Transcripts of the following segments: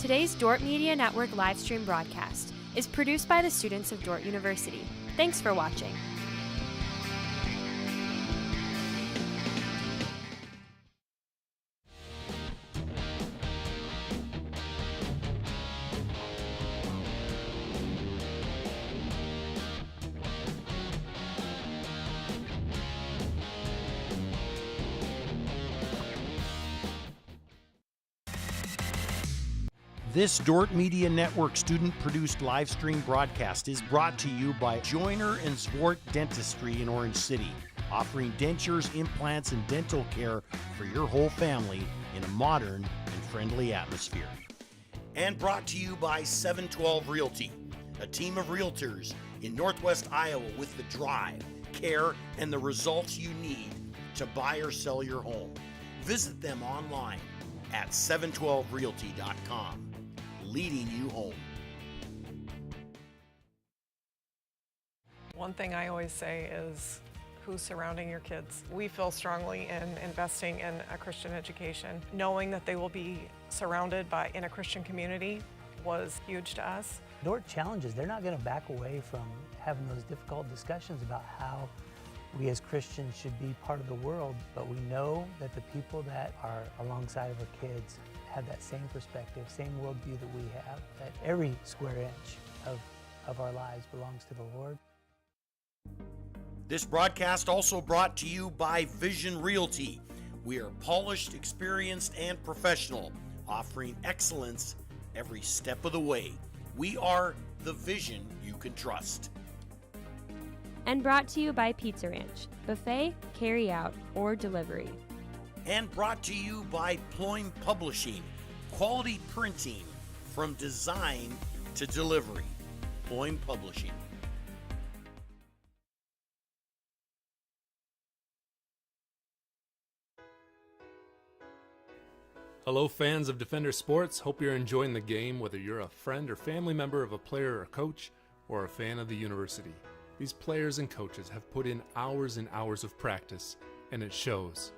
Today's Dordt Media Network livestream broadcast is produced by the students of Dordt University. Thanks for watching. This Dordt Media Network student-produced live stream broadcast is brought to you by Joyner and Zwart Dentistry in Orange City, offering dentures, implants, and dental care for your whole family in a modern and friendly atmosphere. And brought to you by 712 Realty, a team of realtors in Northwest Iowa with the drive, care, and the results you need to buy or sell your home. Visit them online at 712realty.com. Leading you home. One thing I always say is who's surrounding your kids. We feel strongly in investing in a Christian education. Knowing that they will be surrounded in a Christian community was huge to us. Dordt challenges, they're not going to back away from having those difficult discussions about how we as Christians should be part of the world, but we know that the people that are alongside of our kids have that same perspective, same worldview that we have, that every square inch of our lives belongs to the Lord. This broadcast also brought to you by Vision Realty. We are polished, experienced, and professional, offering excellence every step of the way. We are the vision you can trust. And brought to you by Pizza Ranch, buffet, carry out, or delivery. And brought to you by Ployne Publishing, quality printing from design to delivery. Ployne Publishing. Hello fans of Defender Sports, hope you're enjoying the game whether you're a friend or family member of a player or coach or a fan of the university. These players and coaches have put in hours and hours of practice, and it shows.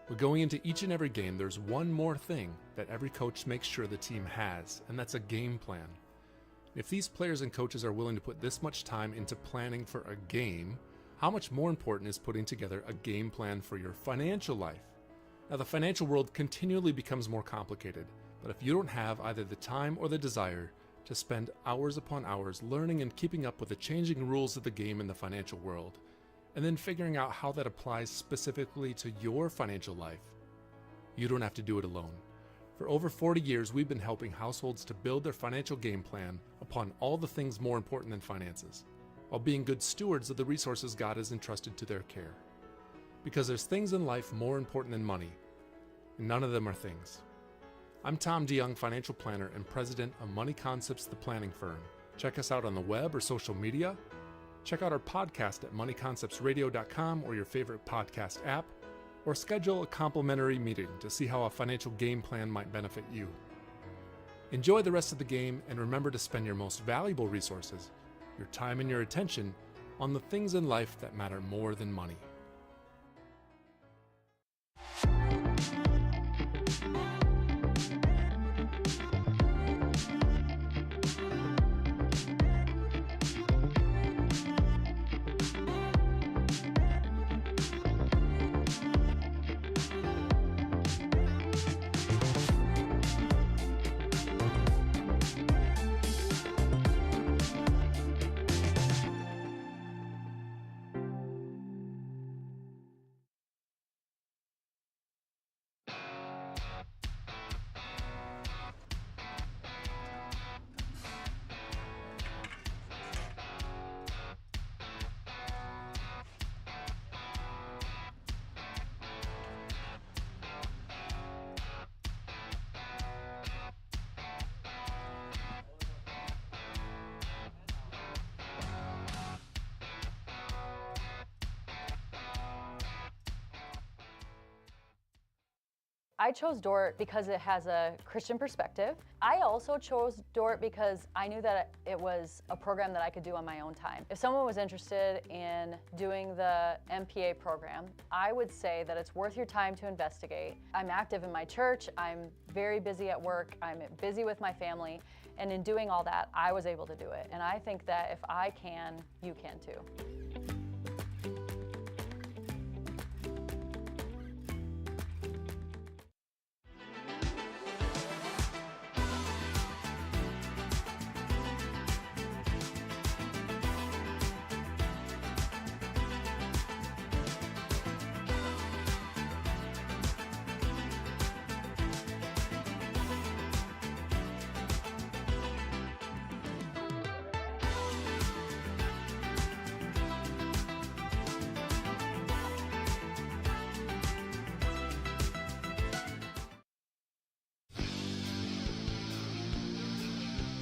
But going into each and every game, there's one more thing that every coach makes sure the team has, and that's a game plan. If these players and coaches are willing to put this much time into planning for a game, how much more important is putting together a game plan for your financial life? Now, the financial world continually becomes more complicated, but if you don't have either the time or the desire to spend hours upon hours learning and keeping up with the changing rules of the game in the financial world, and then figuring out how that applies specifically to your financial life, you don't have to do it alone. For over 40 years, we've been helping households to build their financial game plan upon all the things more important than finances, while being good stewards of the resources God has entrusted to their care. Because there's things in life more important than money, and none of them are things. I'm Tom DeYoung, financial planner and president of Money Concepts, the planning firm. Check us out on the web or social media. Check out our podcast at moneyconceptsradio.com or your favorite podcast app, or schedule a complimentary meeting to see how a financial game plan might benefit you. Enjoy the rest of the game, and remember to spend your most valuable resources, your time and your attention, on the things in life that matter more than money. I chose Dordt because it has a Christian perspective. I also chose Dordt because I knew that it was a program that I could do on my own time. If someone was interested in doing the MPA program, I would say that it's worth your time to investigate. I'm active in my church, I'm very busy at work, I'm busy with my family, and in doing all that, I was able to do it. And I think that if I can, you can too.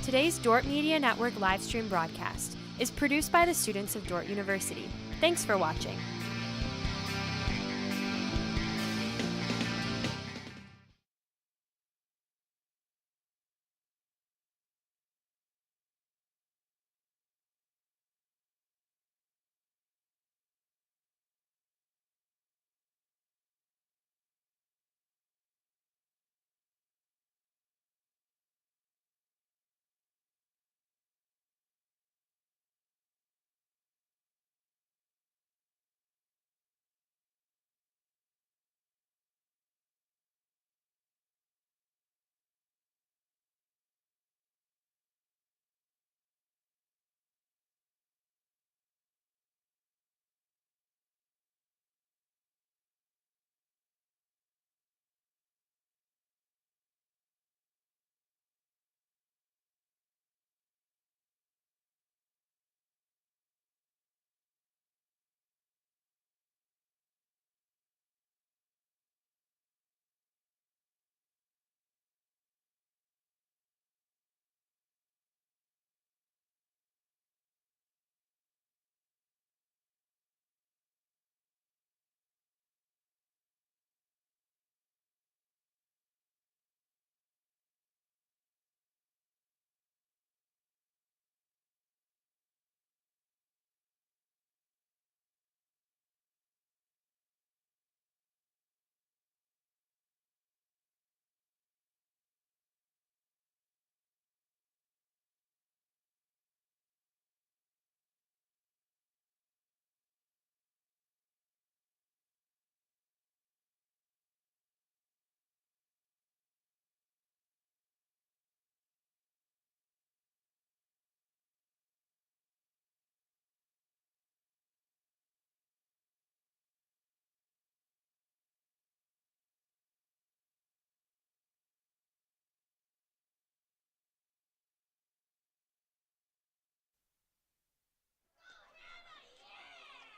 Today's Dordt Media Network livestream broadcast is produced by the students of Dordt University. Thanks for watching.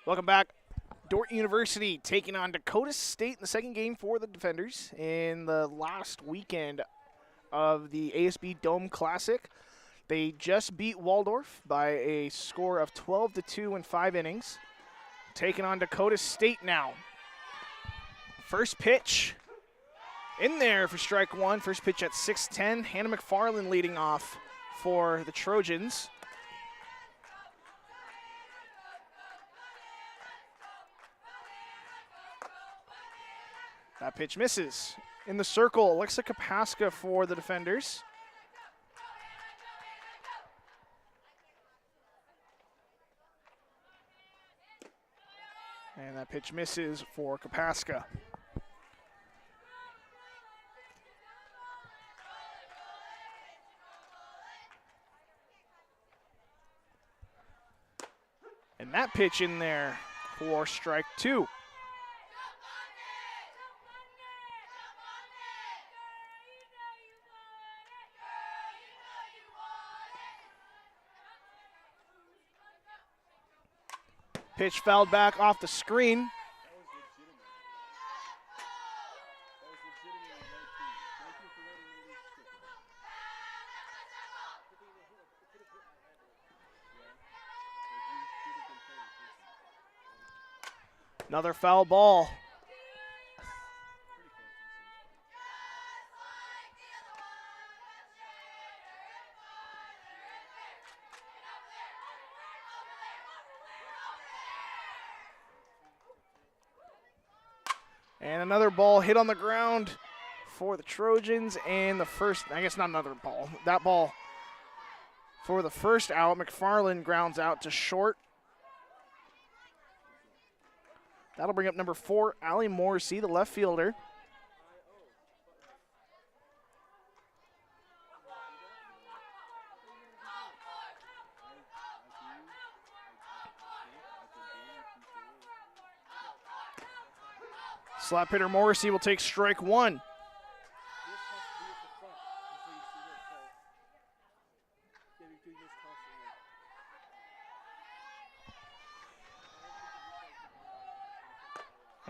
Welcome back. Dordt University taking on Dakota State in the second game for the Defenders in the last weekend of the ASB Dome Classic. They just beat Waldorf by a score of 12-2 in 5 innings. Taking on Dakota State now. First pitch in there for strike one. First pitch at 6:10. Hannah McFarland leading off for the Trojans. That pitch misses. In the circle, Alexa Kapaska for the Defenders. And that pitch misses for Kapaska. And that pitch in there for strike two. Pitch fouled back off the screen. Another foul ball. And another ball hit on the ground for the Trojans, and the first, I guess not another ball, that ball for the first out. McFarland grounds out to short. That'll bring up number 4, Allie Morrissey, the left fielder. Slap hitter Morrissey will take strike 1.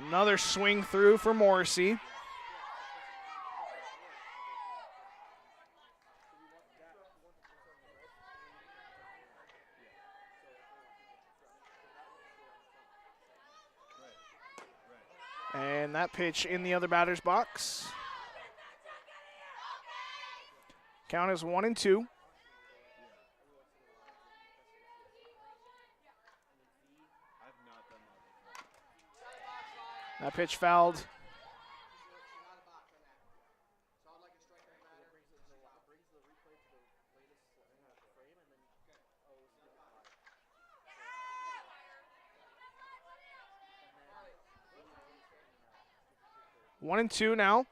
Another swing through for Morrissey. And that pitch in the other batter's box. Count is 1-2. That pitch fouled. One and two now.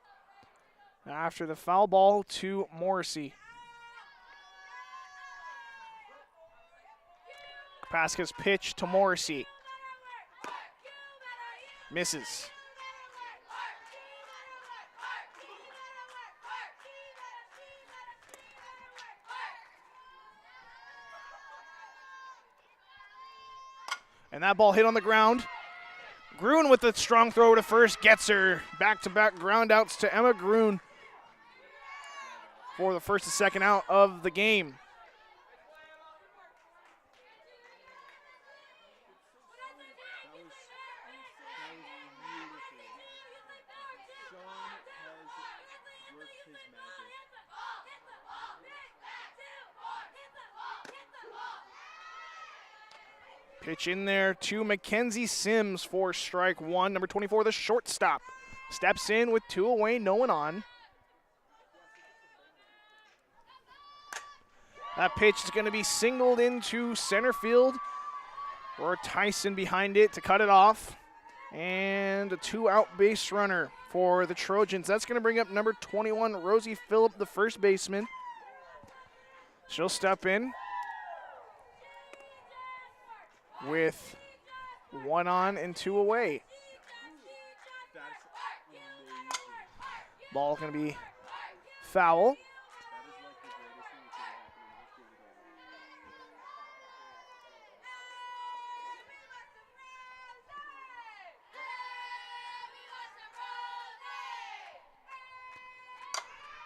After the foul ball to Morrissey. Kapaska's pitch to Morrissey. Misses. And that ball hit on the ground. Gruen with the strong throw to first, gets her. Back-to-back ground outs to Emma Gruen for the first and second out of the game. Pitch in there to Mackenzie Sims for strike 1. Number 24, the shortstop. Steps in with 2 away, no one on. That pitch is going to be singled into center field. Or Tyson behind it to cut it off. And a 2-out base runner for the Trojans. That's going to bring up number 21, Rosie Phillip, the first baseman. She'll step in with 1 on and 2 away. Ball going to be foul.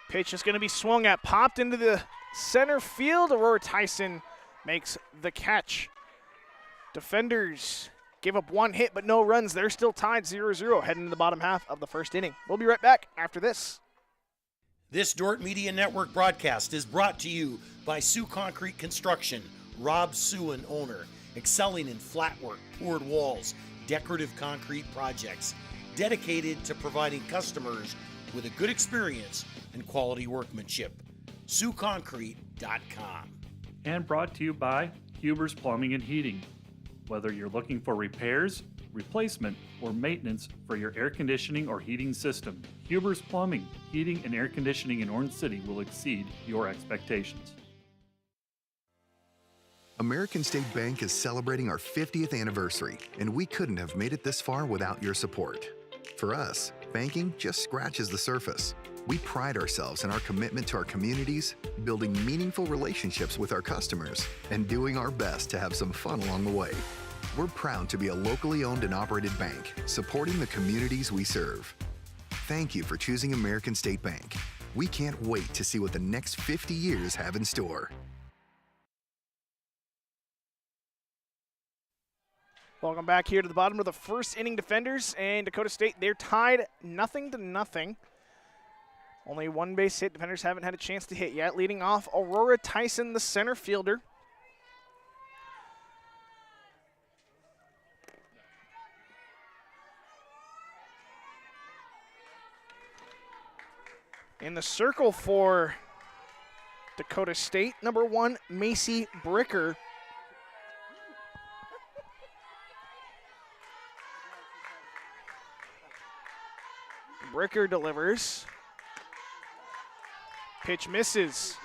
Pitch is going to be swung at, popped into the center field. Aurora Tyson makes the catch. Defenders give up 1 hit but no runs. They're still tied 0-0 heading into the bottom half of the first inning. We'll be right back after this. This Dordt Media Network broadcast is brought to you by Sioux Concrete Construction, Rob Suin, owner, excelling in flat work, poured walls, decorative concrete projects, dedicated to providing customers with a good experience and quality workmanship. SiouxConcrete.com. And brought to you by Huber's Plumbing and Heating. Whether you're looking for repairs, replacement, or maintenance for your air conditioning or heating system, Huber's Plumbing, Heating, and Air Conditioning in Orange City will exceed your expectations. American State Bank is celebrating our 50th anniversary, and we couldn't have made it this far without your support. For us, banking just scratches the surface. We pride ourselves in our commitment to our communities, building meaningful relationships with our customers, and doing our best to have some fun along the way. We're proud to be a locally owned and operated bank, supporting the communities we serve. Thank you for choosing American State Bank. We can't wait to see what the next 50 years have in store. Welcome back here to the bottom of the first inning. Defenders and Dakota State, they're tied 0-0. Only 1 base hit. Defenders haven't had a chance to hit yet. Leading off, Aurora Tyson, the center fielder. In the circle for Dakota State, number 1, Macy Bricker. Bricker delivers. Pitch misses.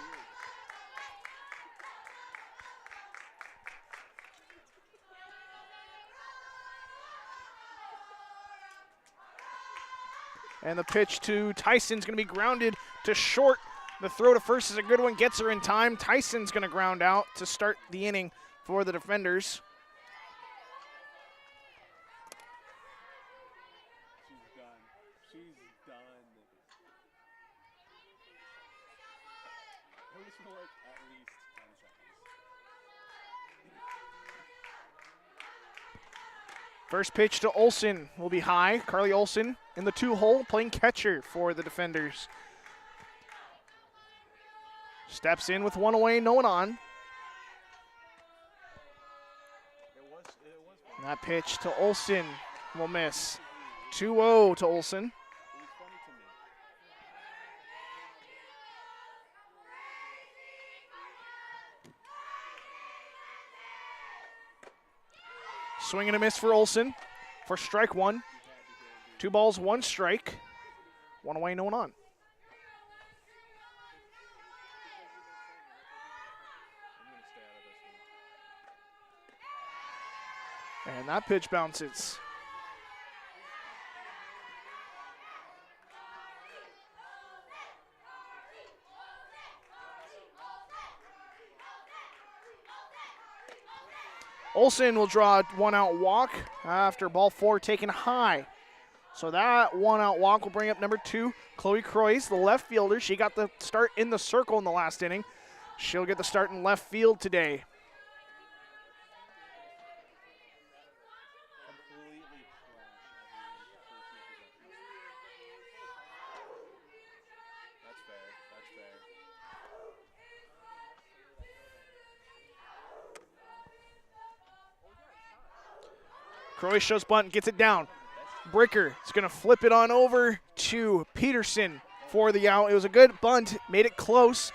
And the pitch to Tyson's going to be grounded to short. The throw to first is a good one, gets her in time. Tyson's going to ground out to start the inning for the defenders. First pitch to Olsen will be high. Carly Olsen in the 2-hole, playing catcher for the defenders. Steps in with 1 away, no one on. That pitch to Olsen will miss. 2-0 to Olsen. Swing and a miss for Olsen for strike 1. 2 balls, 1 strike. 1 away, no one on. And that pitch bounces. Olsen will draw a 1-out walk after ball 4 taken high. So that 1-out walk will bring up number 2, Chloe Croys, the left fielder. She got the start in the circle in the last inning. She'll get the start in left field today. Croy shows bunt and gets it down. Bricker is going to flip it on over to Peterson for the out. It was a good bunt, made it close.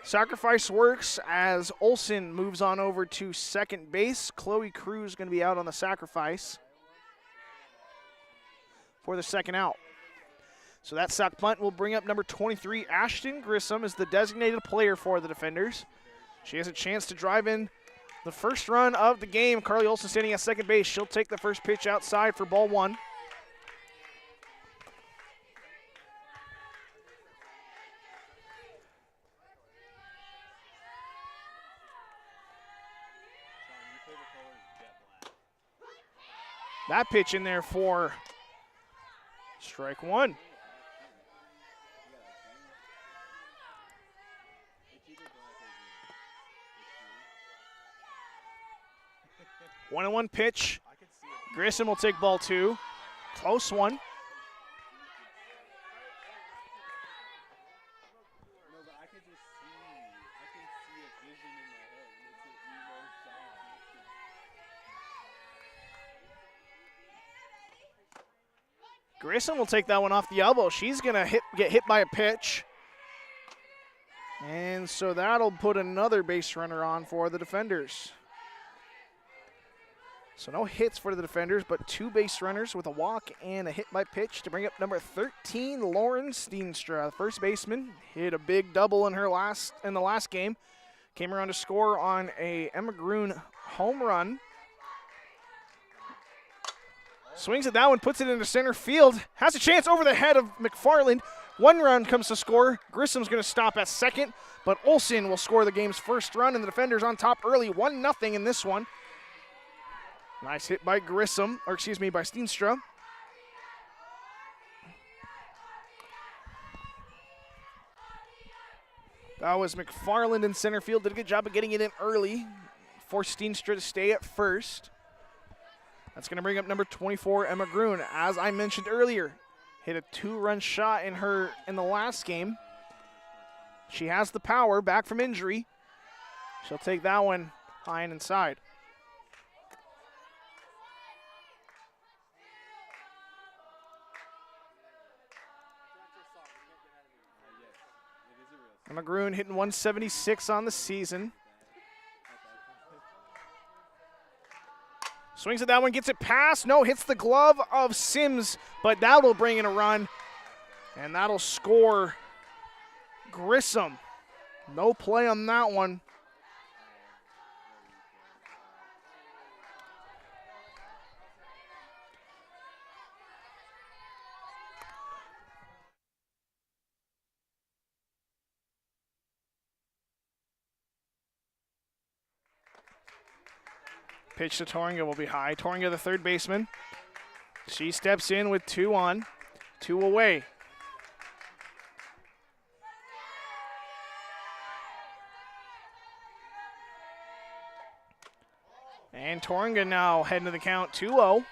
Sacrifice works as Olsen moves on over to second base. Chloe Cruz going to be out on the sacrifice for the second out. So that sac punt will bring up number 23, Ashton Grissom, as the designated player for the defenders. She has a chance to drive in the first run of the game. Carly Olsen standing at second base. She'll take the first pitch outside for ball 1. That pitch in there for strike 1. One and 1 pitch. Grissom will take ball 2. Close one. Grissom will take that one off the elbow. She's going to get hit by a pitch. And so that'll put another base runner on for the defenders. So no hits for the defenders, but 2 base runners with a walk and a hit by pitch to bring up number 13, Lauren Steenstra. First baseman hit a big double in the last game. Came around to score on a Emma Groon home run. Swings at that one, puts it into center field. Has a chance over the head of McFarland. 1 run comes to score. Grissom's going to stop at second, but Olsen will score the game's first run, and the defenders on top early, 1-0 in this one. Nice hit by by Steenstra. That was McFarland in center field. Did a good job of getting it in early. Forced Steenstra to stay at first. That's going to bring up number 24, Emma Groon. As I mentioned earlier, hit a 2-run shot in the last game. She has the power, back from injury. She'll take that one high and inside. Emma Gruen hitting 176 on the season. Swings at that one, gets it past. No, hits the glove of Sims, but that'll bring in a run. And that'll score Grissom. No play on that one. Pitch to Torringa will be high. Torringa, the third baseman. She steps in with 2 on, 2 away. And Torringa now heading to the count, 2-0.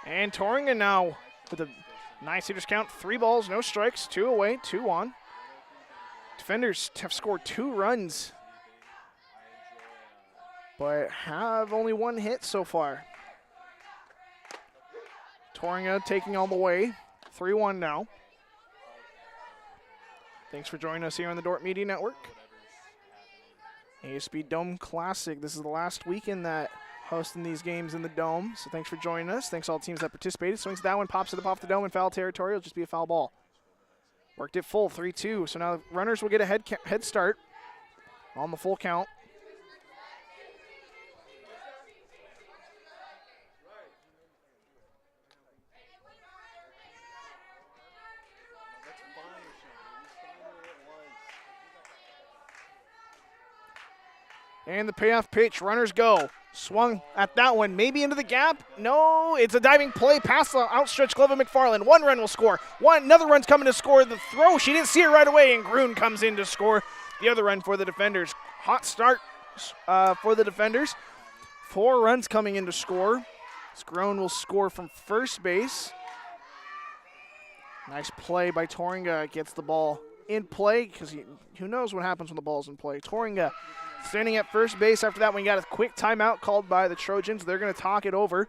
And Torringa now with a nice hitters count, 3 balls, no strikes, 2 away, 2 on. Defenders have scored 2 runs, but have only 1 hit so far. Torringa taking all the way, 3-1 now. Thanks for joining us here on the Dordt Media Network. ASB Dome Classic. This is the last weekend that hosting these games in the Dome, so thanks for joining us. Thanks to all the teams that participated. Swings that one, pops it up off the Dome in foul territory. It'll just be a foul ball. Worked it full, 3-2. So now the runners will get a head start on the full count. And the payoff pitch, runners go. Swung at that one, maybe into the gap. No, it's a diving play past the outstretched glove of McFarland. 1 run will score. Another run's coming to score. The throw, she didn't see it right away, and Gruen comes in to score the other run for the defenders. Hot start for the defenders. 4 runs coming in to score. Gruen will score from first base. Nice play by Torringa. Gets the ball in play because who knows what happens when the ball's in play. Torringa standing at first base. After that, we got a quick timeout called by the Trojans. They're going to talk it over.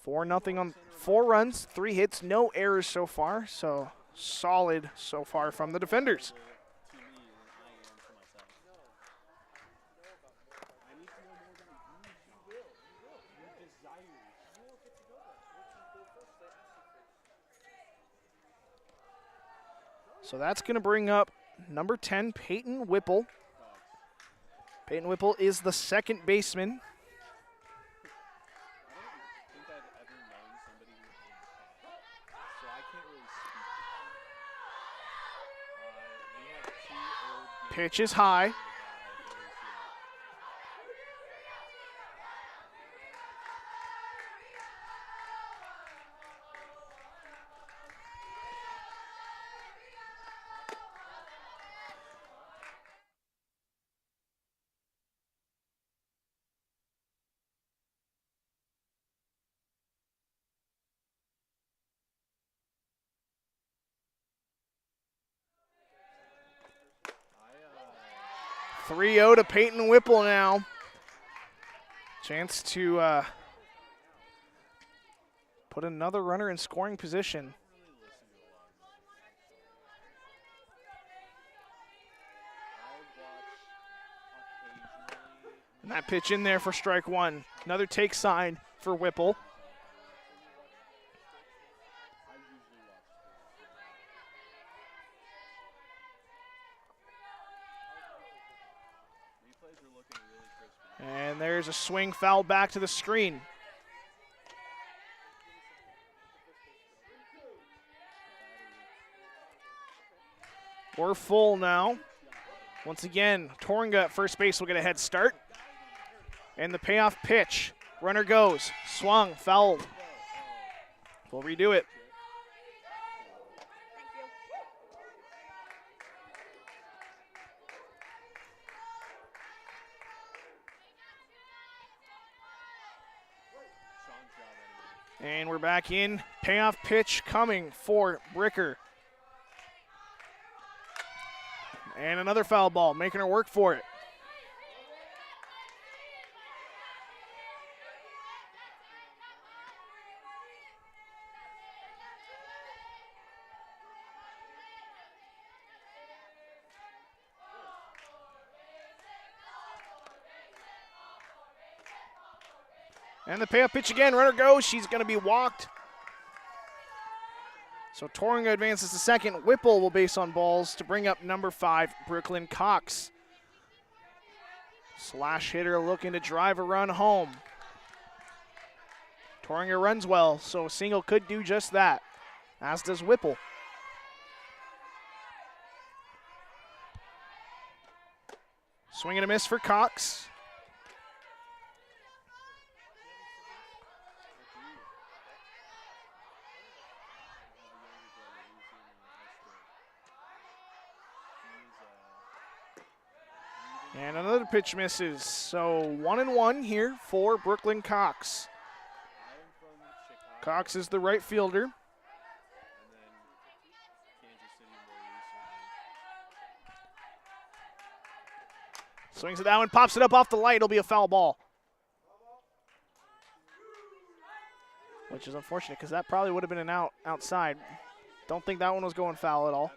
4-0 on 4 runs, 3 hits, no errors so far. So solid so far from the defenders. So that's going to bring up number 10, Peyton Whipple. Peyton Whipple is the second baseman. Pitch is high. .3-0 to Peyton Whipple now. Chance to put another runner in scoring position. And that pitch in there for strike 1. Another take sign for Whipple. And there's a swing foul back to the screen. We're full now. Once again, Torringa at first base will get a head start. And the payoff pitch. Runner goes. Swung, fouled. We'll redo it. And we're back in. Payoff pitch coming for Bricker. And another foul ball, making her work for it. And the payoff pitch again, runner goes, she's going to be walked. So Torringa advances to second. Whipple will base on balls to bring up number 5, Brooklyn Cox. Slash hitter looking to drive a run home. Torringa runs well, so a single could do just that, as does Whipple. Swing and a miss for Cox. And another pitch misses. So 1-1 here for Brooklyn Cox. Cox is the right fielder. Swings at that one, pops it up off the light. It'll be a foul ball. Which is unfortunate because that probably would have been an out outside. Don't think that one was going foul at all.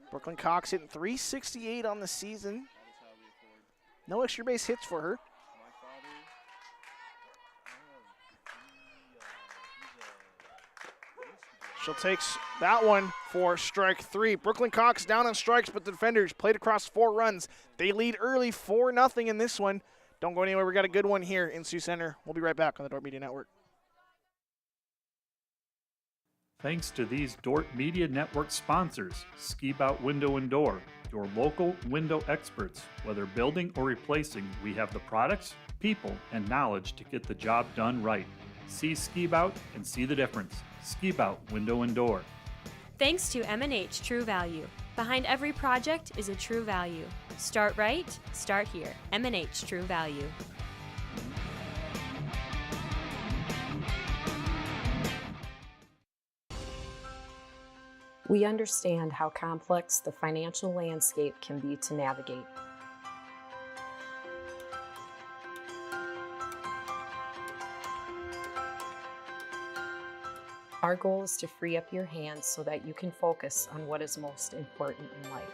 Brooklyn Cox hitting .368 on the season. No extra base hits for her. She'll take that one for strike 3. Brooklyn Cox down on strikes, but the defenders played across 4 runs. They lead early 4-0 in this one. Don't go anywhere. We got a good one here in Sioux Center. We'll be right back on the Dordt Media Network. Thanks to these Dordt Media Network sponsors, Ski Bout Window and Door, your local window experts. Whether building or replacing, we have the products, people, and knowledge to get the job done right. See Ski Bout and see the difference. Ski Bout Window and Door. Thanks to M&H True Value. Behind every project is a true value. Start right, start here. M&H True Value. We understand how complex the financial landscape can be to navigate. Our goal is to free up your hands so that you can focus on what is most important in life.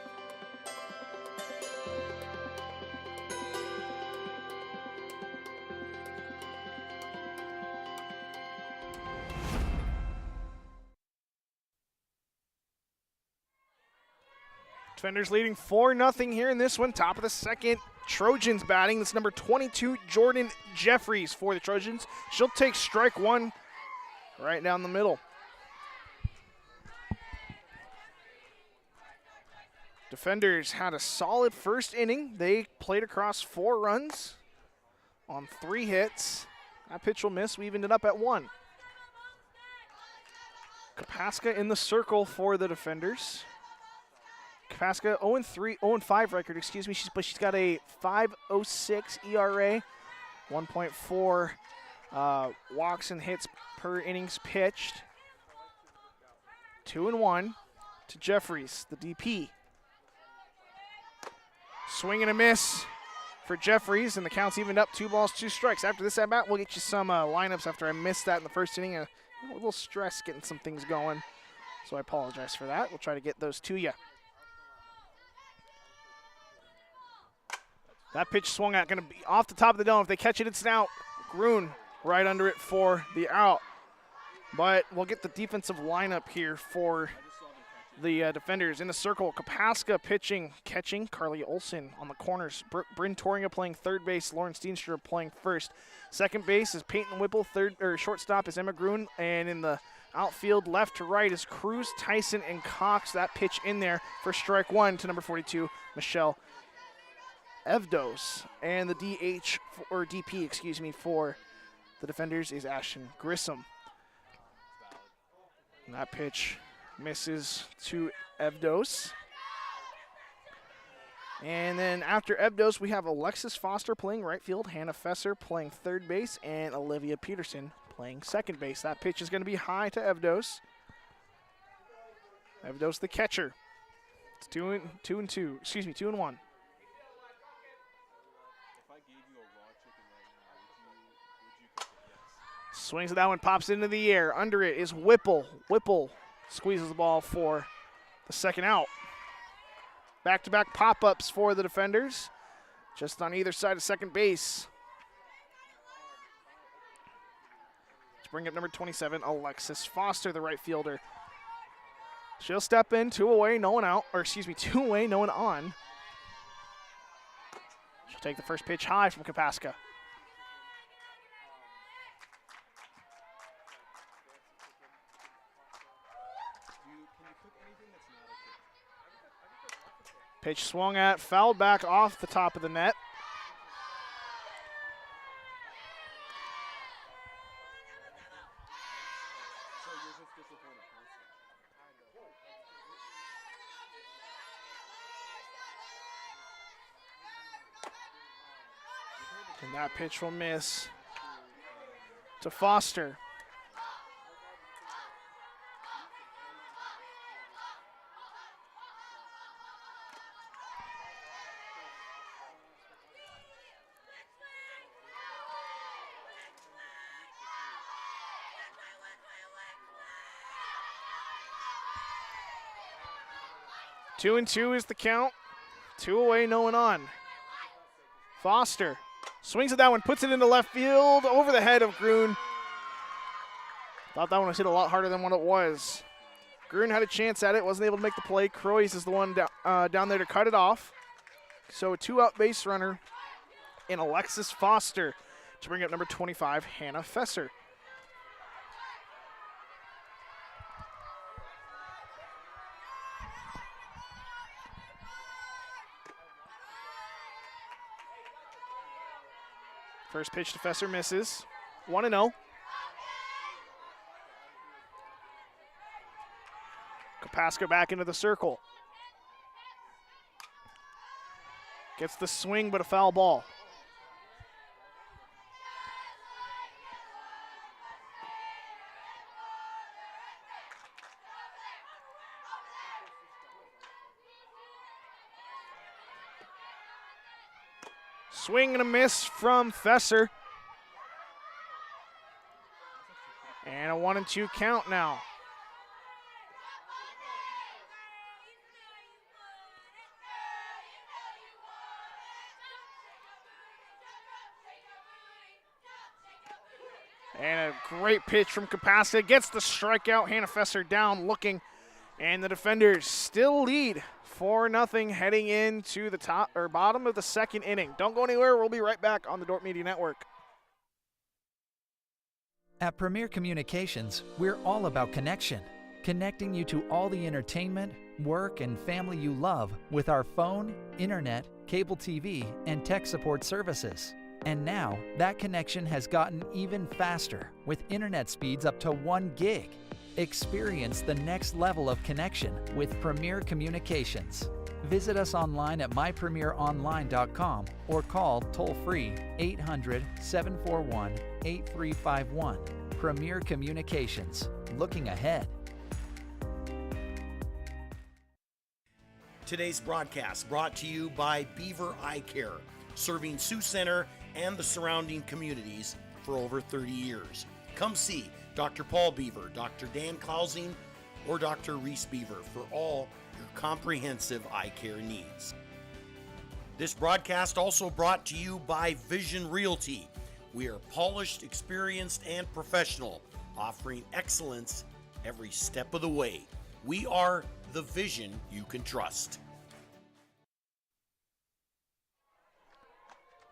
Defenders leading 4-0 here in this one. Top of the second, Trojans batting. That's number 22, Jordan Jeffries for the Trojans. She'll take strike 1 right down the middle. Defenders had a solid first inning. They played across 4 runs on 3 hits. That pitch will miss. We evened it up at 1. Kapaska in the circle for the defenders. Kapaska 0-5 record, excuse me, but she's got a 5.06 ERA, 1.4 walks and hits per innings pitched. 2-1 to Jeffries, the DP. Swing and a miss for Jeffries, and the count's evened up, 2 balls, 2 strikes. After this at-bat, we'll get you some lineups after I missed that in the first inning. A little stress getting some things going, so I apologize for that. We'll try to get those to you. That pitch swung out, going to be off the top of the dome. If they catch it, it's an out. Grun right under it for the out. But we'll get the defensive lineup here for the defenders. In the circle, Kapaska catching. Carly Olson on the corners. Bryn Torringa playing third base. Lauren Steenstra playing first. Second base is Peyton Whipple. Shortstop is Emma Grun. And in the outfield, left to right, is Cruz, Tyson, and Cox. That pitch in there for strike 1 to number 42, Michelle Evdos. And the DP, for the defenders is Ashton Grissom. And that pitch misses to Evdos. And then after Evdos, we have Alexis Foster playing right field, Hannah Fesser playing third base, and Olivia Peterson playing second base. That pitch is going to be high to Evdos. Evdos the catcher. It's 2-2. Excuse me, 2-1. Swings at that one, pops into the air. Under it is Whipple. Whipple squeezes the ball for the second out. Back-to-back pop-ups for the defenders, just on either side of second base. Let's bring up number 27, Alexis Foster, the right fielder. She'll step in, 2 away, no one out, or excuse me, 2 away, no one on. She'll take the first pitch high from Kapaska. Pitch swung at, fouled back off the top of the net. And that pitch will miss to Foster. Two and two is the count. 2 away, no one on. Foster swings at that one, puts it into left field, over the head of Grun. Thought that one was hit a lot harder than what it was. Grun had a chance at it, wasn't able to make the play. Croys is the one down there to cut it off. So a 2-out base runner in Alexis Foster to bring up number 25, Hannah Fesser. First pitch to Fesser misses. 1-0. Kapaska back into the circle. Gets the swing, but a foul ball. Swing and a miss from Fesser. And a 1-2 count now. And a great pitch from Kapaska. Gets the strikeout. Hannah Fesser down looking. And the defenders still lead 4-0 heading into the top or bottom of the second inning. Don't go anywhere. We'll be right back on the Dordt Media Network. At Premier Communications, we're all about connection. Connecting you to all the entertainment, work, and family you love with our phone, internet, cable TV, and tech support services. And now, that connection has gotten even faster with internet speeds up to 1 gig. Experience the next level of connection with Premier Communications. Visit us online at mypremieronline.com or call toll-free 800-741-8351. Premier Communications, looking ahead. Today's broadcast brought to you by Beaver Eye Care, serving Sioux Center and the surrounding communities for over 30 years. Come see Dr. Paul Beaver, Dr. Dan Klausing, or Dr. Reese Beaver for all your comprehensive eye care needs. This broadcast also brought to you by Vision Realty. We are polished, experienced, and professional, offering excellence every step of the way. We are the vision you can trust.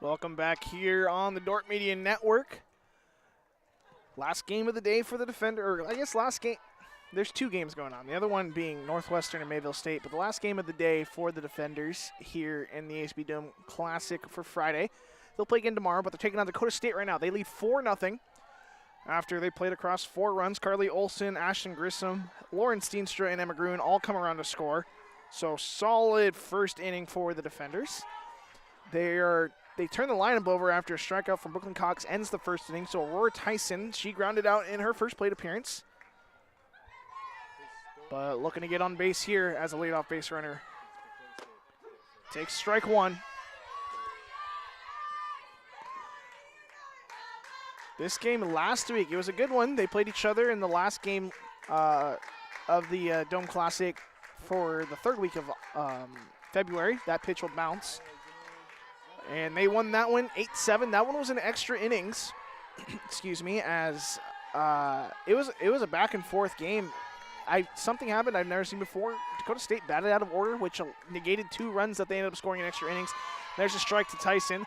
Welcome back here on the Dordt Media Network. Last game of the day for the defender, or I guess last game. There's 2 games going on. The other one being Northwestern and Mayville State, but the last game of the day for the defenders here in the ASB Dome Classic for Friday. They'll play again tomorrow, but they're taking on Dakota State right now. They lead 4-0 after they played across 4 runs. Carly Olson, Ashton Grissom, Lauren Steenstra, and Emma Grun all come around to score. So solid first inning for the defenders. They turn the lineup over after a strikeout from Brooklyn Cox ends the first inning. So Aurora Tyson, she grounded out in her first plate appearance. but looking to get on base here as a leadoff base runner. Takes strike one. This game last week, it was a good one. They played each other in the last game of the Dome Classic for the third week of February. That pitch will bounce. And they won that one 8-7. That one was in extra innings, excuse me, as it was a back and forth game. Something happened I've never seen before. Dakota State batted out of order, which negated 2 runs that they ended up scoring in extra innings. There's a strike to Tyson,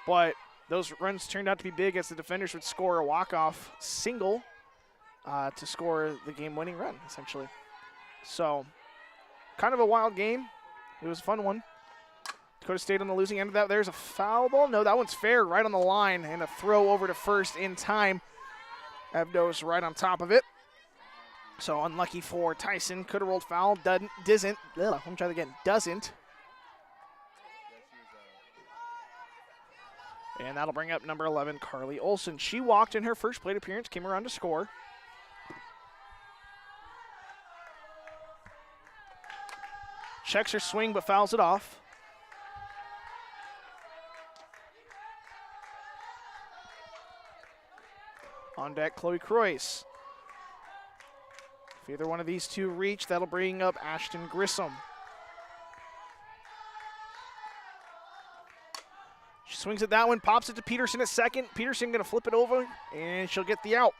but those runs turned out to be big as the defenders would score a walk-off single to score the game-winning run, essentially. So, kind of a wild game. It was a fun one. Dakota State on the losing end of that. There's a foul ball. No, that one's fair, right on the line, and a throw over to first in time. Abdo's right on top of it. So unlucky for Tyson. Could have rolled foul. Doesn't. Let me try that again. Doesn't. And that'll bring up number 11, Carly Olson. She walked in her first plate appearance, came around to score. Checks her swing, but fouls it off. On deck, Chloe Croyce. If either one of these two reach, that'll bring up Ashton Grissom. She swings at that one, pops it to Peterson at second. Peterson going to flip it over, and she'll get the out.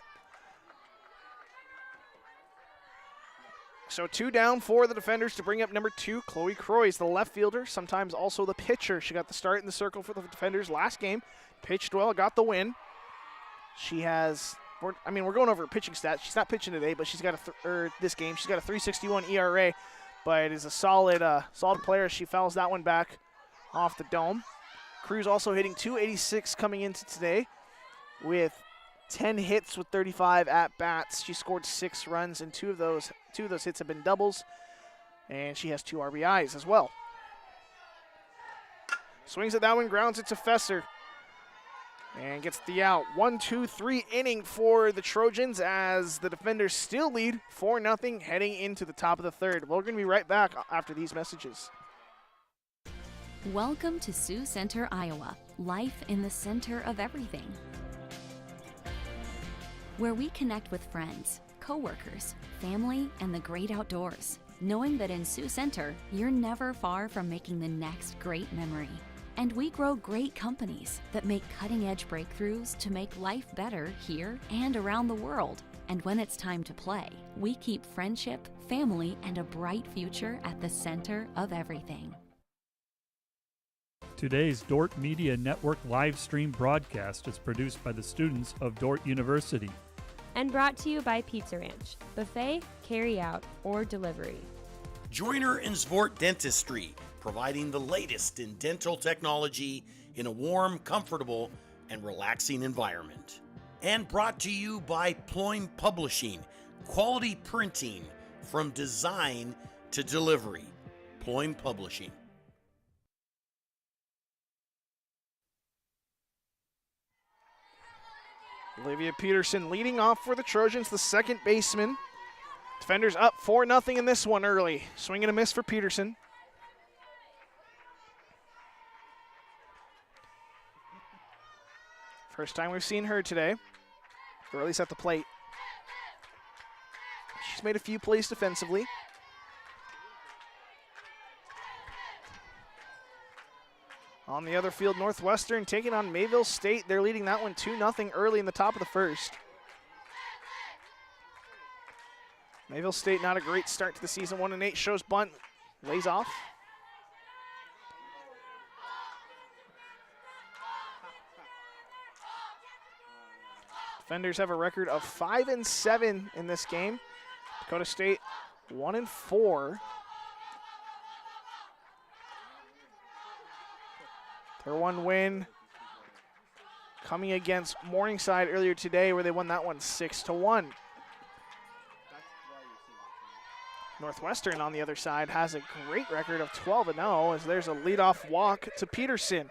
So 2 down for the defenders to bring up number 2, Chloe Croyce, the left fielder, sometimes also the pitcher. She got the start in the circle for the defenders last game. Pitched well, got the win. She has, we're going over her pitching stats. She's not pitching today, but she's got this game. She's got a 3.61 ERA, but is a solid player. She fouls that one back off the dome. Cruz also hitting .286 coming into today with 10 hits with 35 at-bats. She scored 6 runs, and two of those hits have been doubles, and she has 2 RBIs as well. Swings at that one, grounds it to Fesser, and gets the out. 1-2-3 inning for the Trojans as the defenders still lead 4-0 heading into the top of the third. We're going to be right back after these messages. Welcome to Sioux Center, Iowa. Life in the center of everything. Where we connect with friends, coworkers, family, and the great outdoors. Knowing that in Sioux Center, you're never far from making the next great memory. And we grow great companies that make cutting-edge breakthroughs to make life better here and around the world. And when it's time to play, we keep friendship, family, and a bright future at the center of everything. Today's Dordt Media Network live stream broadcast is produced by the students of Dordt University. And brought to you by Pizza Ranch, buffet, carry out, or delivery. Joyner and Svort Dentistry, providing the latest in dental technology in a warm, comfortable, and relaxing environment. And brought to you by Ployne Publishing, quality printing from design to delivery. Ployne Publishing. Olivia Peterson leading off for the Trojans, the second baseman. Defenders up 4-0 in this one early. Swing and a miss for Peterson. First time we've seen her today, or at least at the plate. She's made a few plays defensively. On the other field, Northwestern taking on Mayville State. They're leading that one 2-0 early in the top of the first. Mayville State not a great start to the season. 1-8, shows bunt, lays off. Defenders have a record of 5-7 in this game. Dakota State 1-4. Their one win coming against Morningside earlier today, where they won that one 6-1. Northwestern, on the other side, has a great record of 12-0 as there's a leadoff walk to Peterson.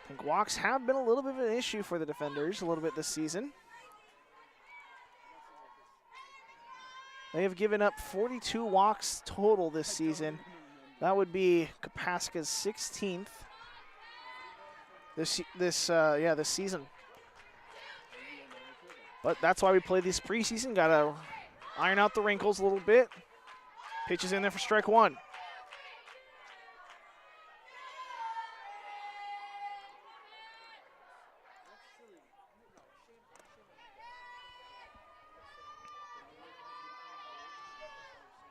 I think walks have been a little bit of an issue for the defenders a little bit this season. They have given up 42 walks total this season. That would be Kapaska's 16th this season. But that's why we play this preseason. Got to iron out the wrinkles a little bit. Pitches in there for strike one.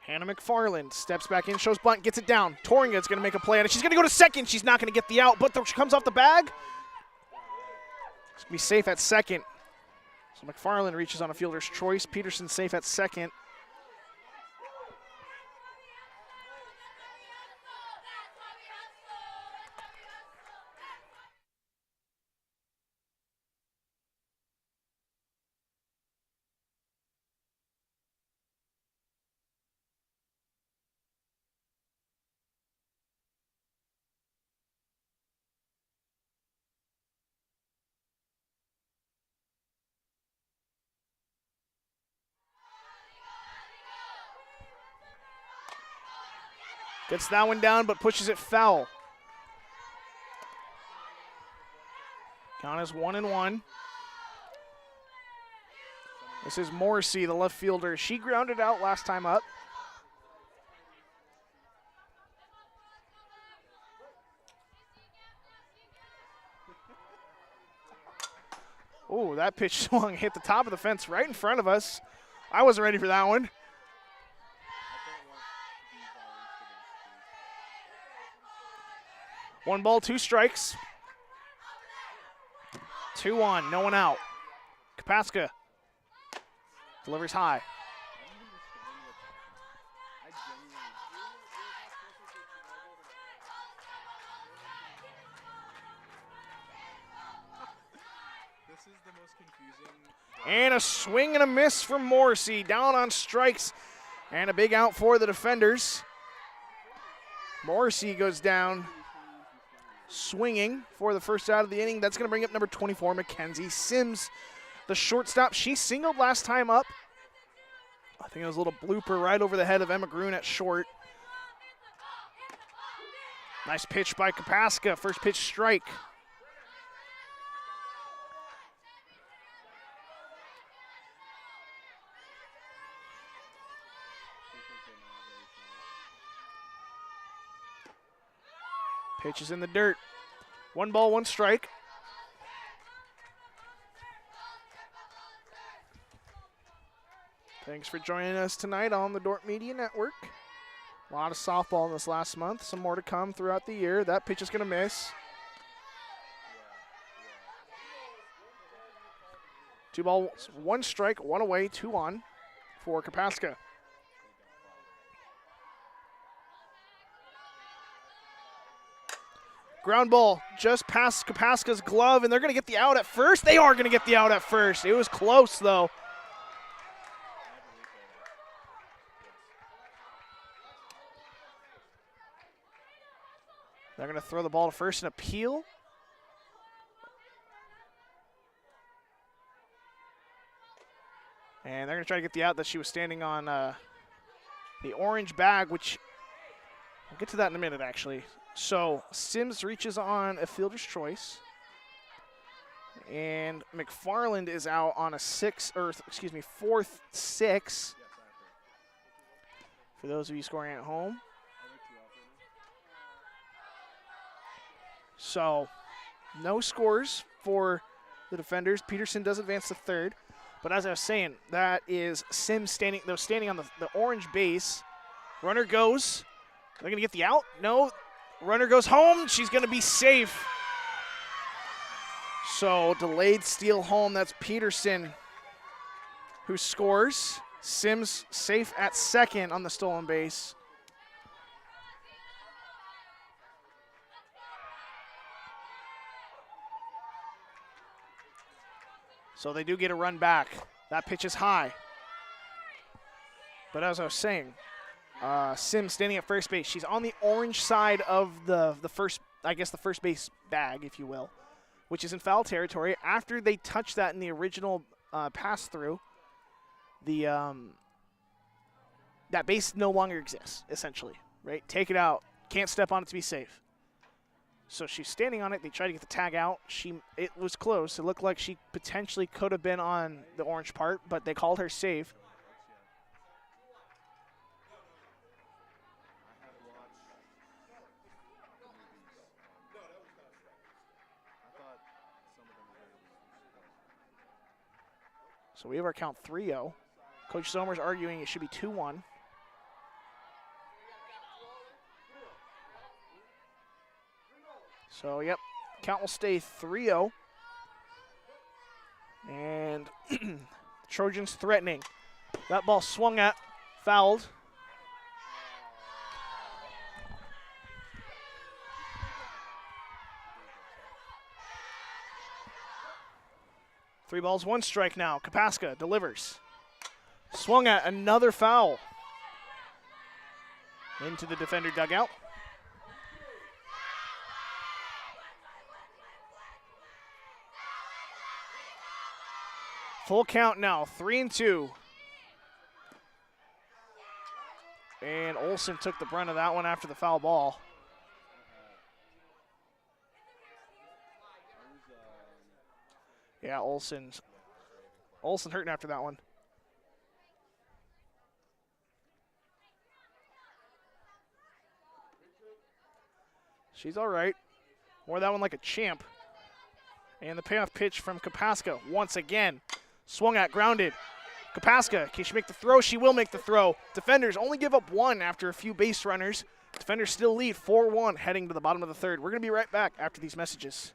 Hannah McFarland steps back in, shows bunt, gets it down. Torringa's going to make a play on it. She's going to go to second. She's not going to get the out, but she comes off the bag. It's going to be safe at second. So McFarland reaches on a fielder's choice. Peterson safe at second. Gets that one down, but pushes it foul. Count is 1-1. This is Morrissey, the left fielder. She grounded out last time up. Oh, that pitch swung, hit the top of the fence right in front of us. I wasn't ready for that one. One ball, two strikes. 2-1, no one out. Kapaska delivers high. This is the most confusing. And a swing and a miss from Morrissey, down on strikes, and a big out for the defenders. Morrissey goes down swinging for the first out of the inning. That's going to bring up number 24, Mackenzie Sims, the shortstop. She singled last time up. I think it was a little blooper right over the head of Emma Grun at short. Nice pitch by Kapaska. First pitch strike. Pitch is in the dirt. One ball, one strike. Thanks for joining us tonight on the Dordt Media Network. A lot of softball in this last month. Some more to come throughout the year. That pitch is going to miss. 2 balls, 1 strike, 1 away, 2 on for Kapaska. Ground ball just past Kapaska's glove, and they're going to get the out at first. They are going to get the out at first. It was close, though. They're going to throw the ball to first and appeal. And they're going to try to get the out that she was standing on the orange bag, which we'll get to that in a minute, actually. So Sims reaches on a fielder's choice, and McFarland is out on a 4th 6. For those of you scoring at home. So no scores for the defenders. Peterson does advance to third, but as I was saying, that is Sims standing on the orange base. Runner goes. They're gonna get the out. No. Runner goes home. She's going to be safe. So delayed steal home. That's Peterson who scores. Sims safe at second on the stolen base. So they do get a run back. That pitch is high. But as I was saying, Sims standing at first base. She's on the orange side of the first base bag, if you will, which is in foul territory. After they touch that in the original pass through, the that base no longer exists, essentially, right? Take it out. Can't step on it to be safe. So she's standing on it. They try to get the tag out. It was close. It looked like she potentially could have been on the orange part, but they called her safe. So we have our count 3-0. Coach Somers arguing it should be 2-1. So, yep, count will stay 3-0. And Trojans threatening. That ball swung at, fouled. Three balls, one strike now. Kapaska delivers. Swung at, another foul. Into the defender dugout. Full count now, 3-2. And Olsen took the brunt of that one after the foul ball. Yeah, Olsen hurting after that one. She's all right. Wore that one like a champ. And the payoff pitch from Kapaska once again. Swung at, grounded. Kapaska, can she make the throw? She will make the throw. Defenders only give up one after a few base runners. Defenders still lead 4-1 heading to the bottom of the third. We're going to be right back after these messages.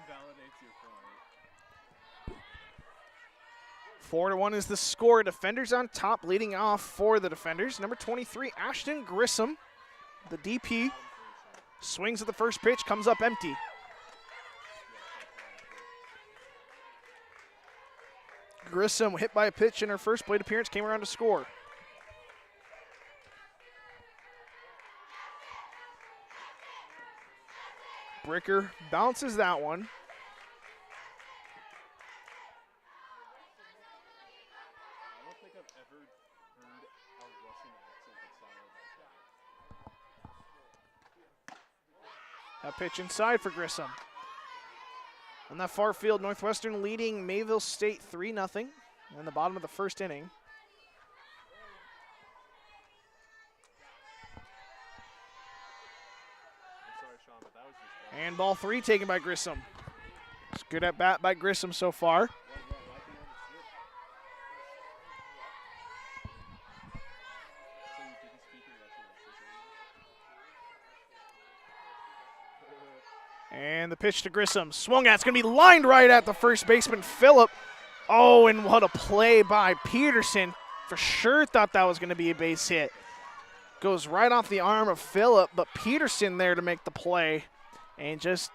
Validates your point. 4-1 is the score. Defenders on top, leading off for the defenders. Number 23, Ashton Grissom, the DP, swings at the first pitch, comes up empty. Grissom hit by a pitch in her first plate appearance, came around to score. Bricker bounces that one. I don't think I've ever heard a Russian accent that sounded like that. That pitch inside for Grissom. On that far field, Northwestern leading Mayville State 3-0 in the bottom of the first inning. And ball three taken by Grissom. It's good at bat by Grissom so far. And the pitch to Grissom. Swung at. It's going to be lined right at the first baseman, Phillip. Oh, and what a play by Peterson. For sure thought that was going to be a base hit. Goes right off the arm of Phillip, but Peterson there to make the play. And just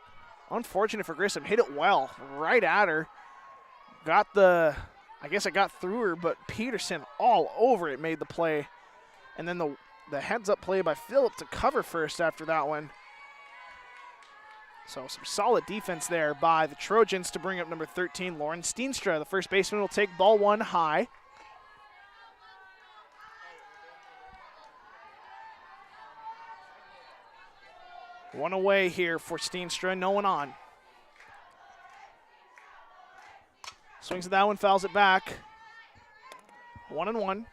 unfortunate for Grissom. Hit it well, right at her. I guess it got through her, but Peterson all over it made the play. And then the heads-up play by Phillip to cover first after that one. So some solid defense there by the Trojans to bring up number 13, Lauren Steenstra. The first baseman will take ball one high. One away here for Steenstra, no one on. Swings at that one, fouls it back. 1-1.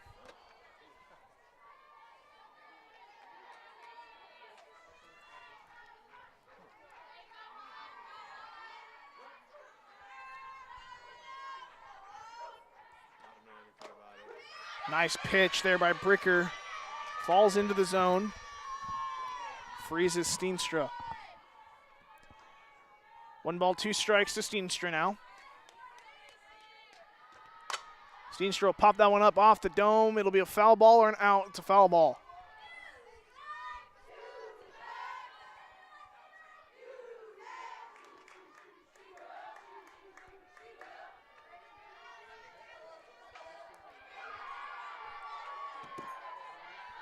Nice pitch there by Bricker. Falls into the zone. Freezes Steenstra. 1 ball, 2 strikes to Steenstra now. Steenstra will pop that one up off the dome. It'll be a foul ball or an out. It's a foul ball.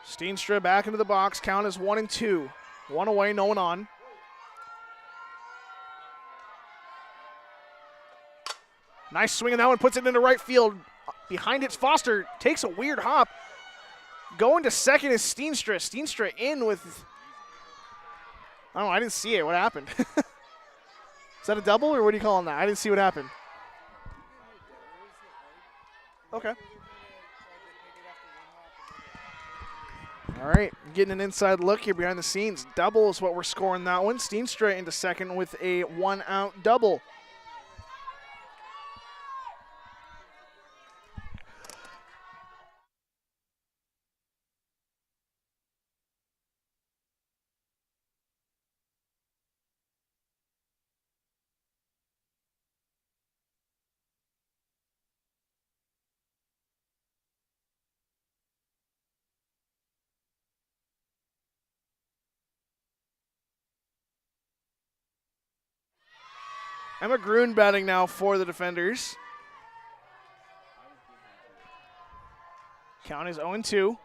Steenstra back into the box. Count is 1-2. 1 away, no one on. Nice swing on that one. Puts it into right field. Behind it's Foster. Takes a weird hop. Going to second is Steenstra. Steenstra in with... Oh, I didn't see it. What happened? Is that a double or what are you calling that? I didn't see what happened. Okay. All right, getting an inside look here behind the scenes. Double is what we're scoring that one. Steenstra into second with a 1-out double. Emma Grun batting now for the defenders. Count is 0-2.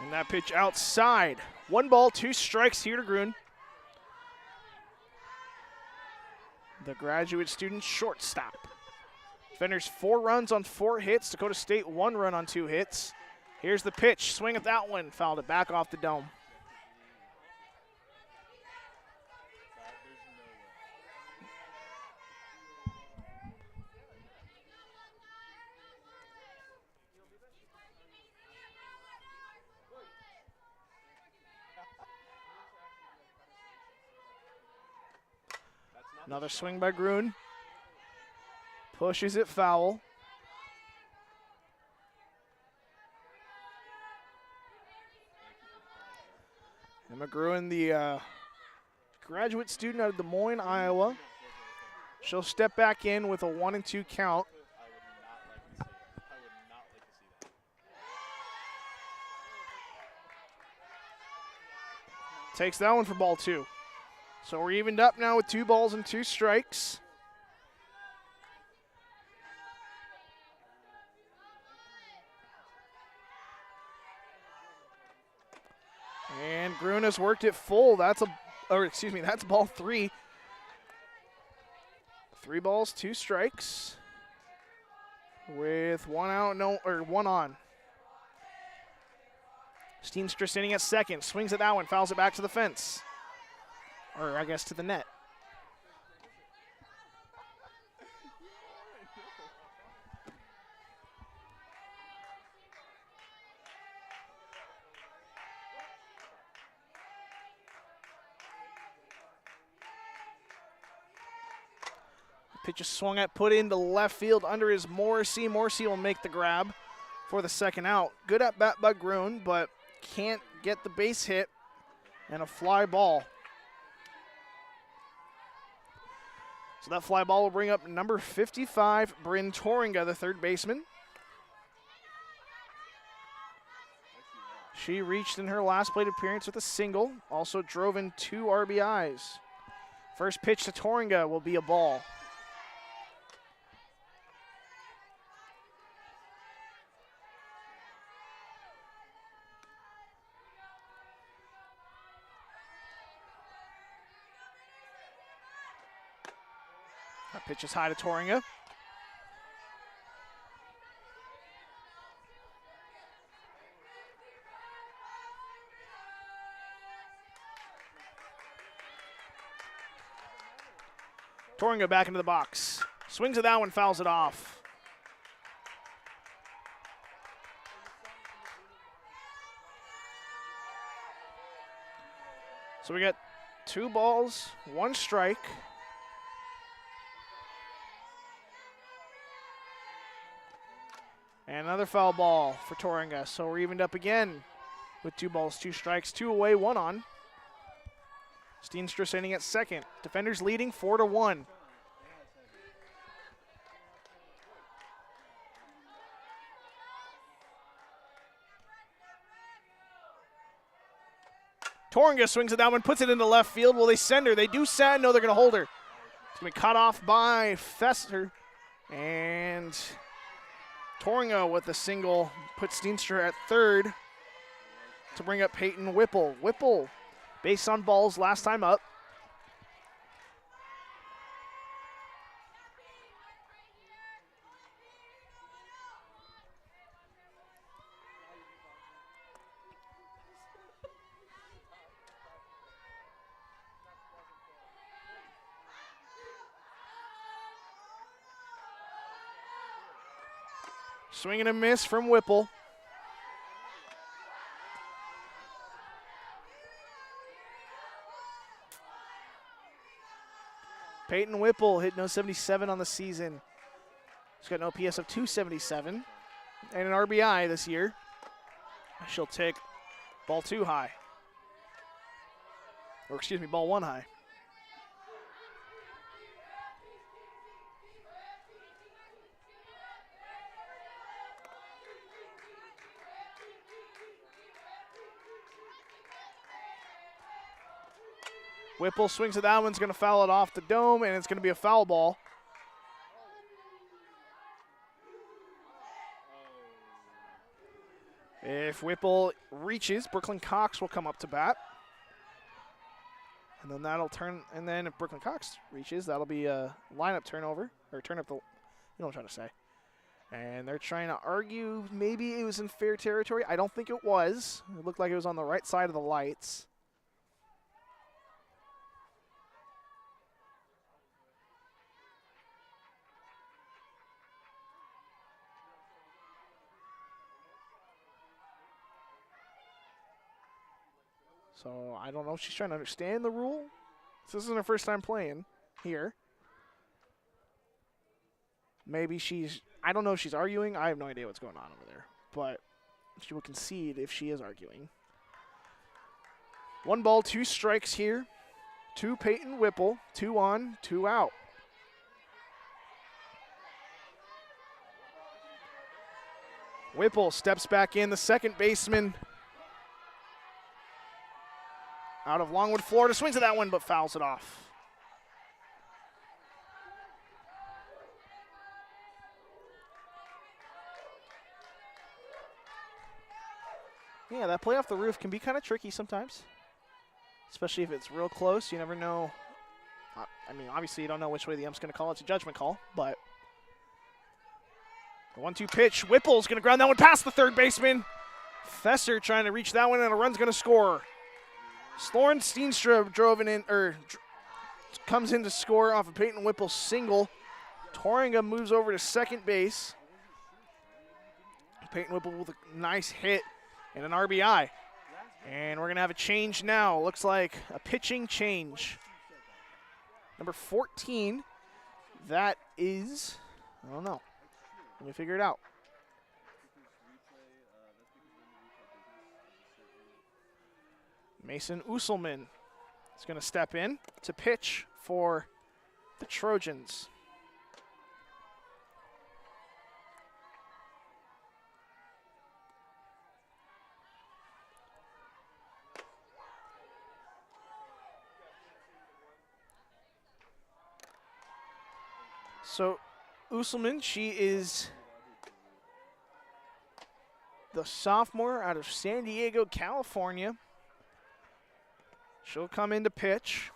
And that pitch outside. 1 ball, 2 strikes here to Grun. The graduate student shortstop. Defenders 4 runs on 4 hits. Dakota State 1 run on 2 hits. Here's the pitch. Swing at that one. Fouled it back off the dome. Another swing by Grun. Pushes it foul. Emma Gruen, the graduate student out of Des Moines, Iowa. She'll step back in with a 1-2 count. Takes that one for ball 2. So we're evened up now with 2 balls and 2 strikes. And Grun has worked it full. That's ball 3. 3 balls, 2 strikes. With 1 out, 1 on. Steenstra sitting at second, swings at that one, fouls it back to the fence. Or I guess to the net. Pitch is swung at, put into left field under his Morrissey. Morrissey will make the grab for the second out. Good at bat by Grun, but can't get the base hit and a fly ball. So that fly ball will bring up number 55, Bryn Toringa, the third baseman. She reached in her last plate appearance with a single, also drove in 2 RBIs. First pitch to Toringa will be a ball. Pitch is high to Toringa. Toringa back into the box. Swings at that one, fouls it off. So we got 2 balls, 1 strike. And another foul ball for Toringa. So we're evened up again with 2 balls, 2 strikes, 2 away, 1 on. Steenstra sitting at second. Defenders leading 4-1. Toringa swings at that one, puts it into left field. Will they send her? They do send. No, they're going to hold her. It's going to be cut off by Fester. And Toringa with a single puts Steenstra at third to bring up Peyton Whipple. Whipple, base on balls last time up. Swing and a miss from Whipple. Peyton Whipple hit no 77 on the season. She's got an OPS of 277 and an RBI this year. She'll take ball 2 high. Or excuse me, ball 1 high. Whipple swings at that one's going to foul it off the dome, and it's going to be a foul ball. If Whipple reaches, Brooklyn Cox will come up to bat. And then that'll turn, and then if Brooklyn Cox reaches, that'll be a lineup turnover, or turn up the, you know what I'm trying to say. And they're trying to argue maybe it was in fair territory. I don't think it was. It looked like it was on the right side of the lights. So I don't know if she's trying to understand the rule. This isn't her first time playing here. Maybe she's, I don't know if she's arguing. I have no idea what's going on over there. But she will concede if she is arguing. 1 ball, 2 strikes here. 2 Peyton Whipple, 2 on, 2 out. Whipple steps back in, the second baseman out of Longwood, Florida, swings at that one but fouls it off. Yeah, that play off the roof can be kind of tricky sometimes, especially if it's real close. You never know. I mean, obviously you don't know which way the ump's going to call it. It's a judgment call, but the 1-2 pitch. Whipple's going to ground that one past the third baseman. Fester trying to reach that one, and a run's going to score. Sloren Steenstra drove it in, comes in to score off of Peyton Whipple's single. Toringa moves over to second base. Peyton Whipple with a nice hit and an RBI. And we're going to have a change now. Looks like a pitching change. Number 14, that is, I don't know. Let me figure it out. Mason Usselman is going to step in to pitch for the Trojans. So Usselman, she is the sophomore out of San Diego, California. She'll come in to pitch.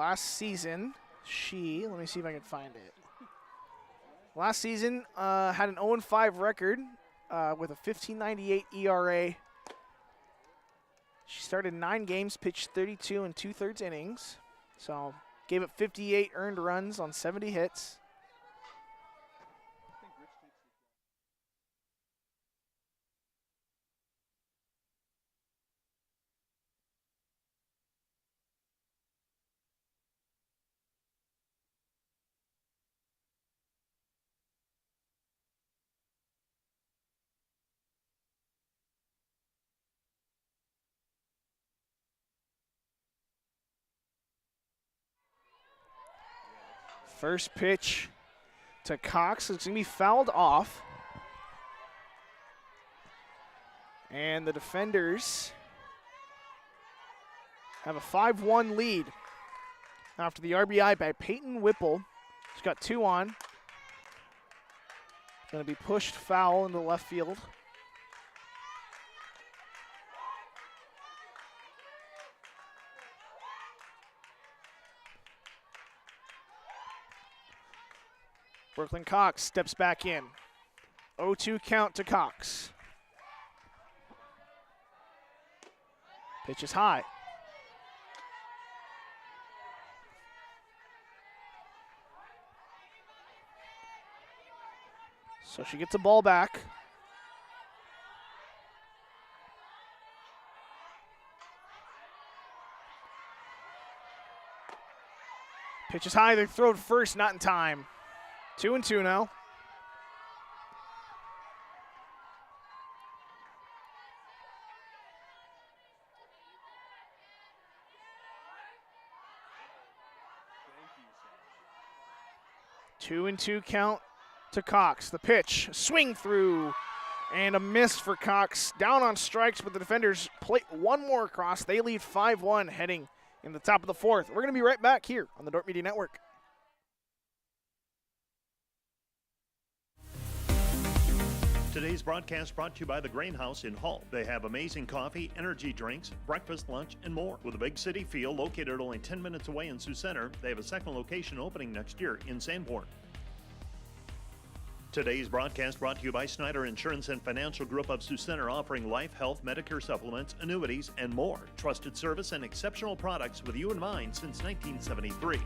last season, let me see if I can find it. Last season, had an 0-5 record with a 15.98 ERA. She started 9 games, pitched 32 and 2/3 innings. So gave up 58 earned runs on 70 hits. First pitch to Cox. It's going to be fouled off. And the defenders have a 5-1 lead after the RBI by Peyton Whipple. She's got 2 on. Going to be pushed foul into left field. Brooklyn Cox steps back in. 0-2 count to Cox. Pitch is high. So she gets a ball back. Pitch is high. They throw it first, not in time. 2-2 now. Two and 2 count to Cox. The pitch, swing through, and a miss for Cox. Down on strikes, but the defenders play one more across. They lead 5-1 heading in the top of the 4th. We're going to be right back here on the Dordt Media Network. Today's broadcast brought to you by the Grain House in Hull. They have amazing coffee, energy drinks, breakfast, lunch, and more. With a big city feel located only 10 minutes away in Sioux Center, they have a second location opening next year in Sanborn. Today's broadcast brought to you by Snyder Insurance and Financial Group of Sioux Center, offering life, health, Medicare supplements, annuities, and more. Trusted service and exceptional products with you in mind since 1973.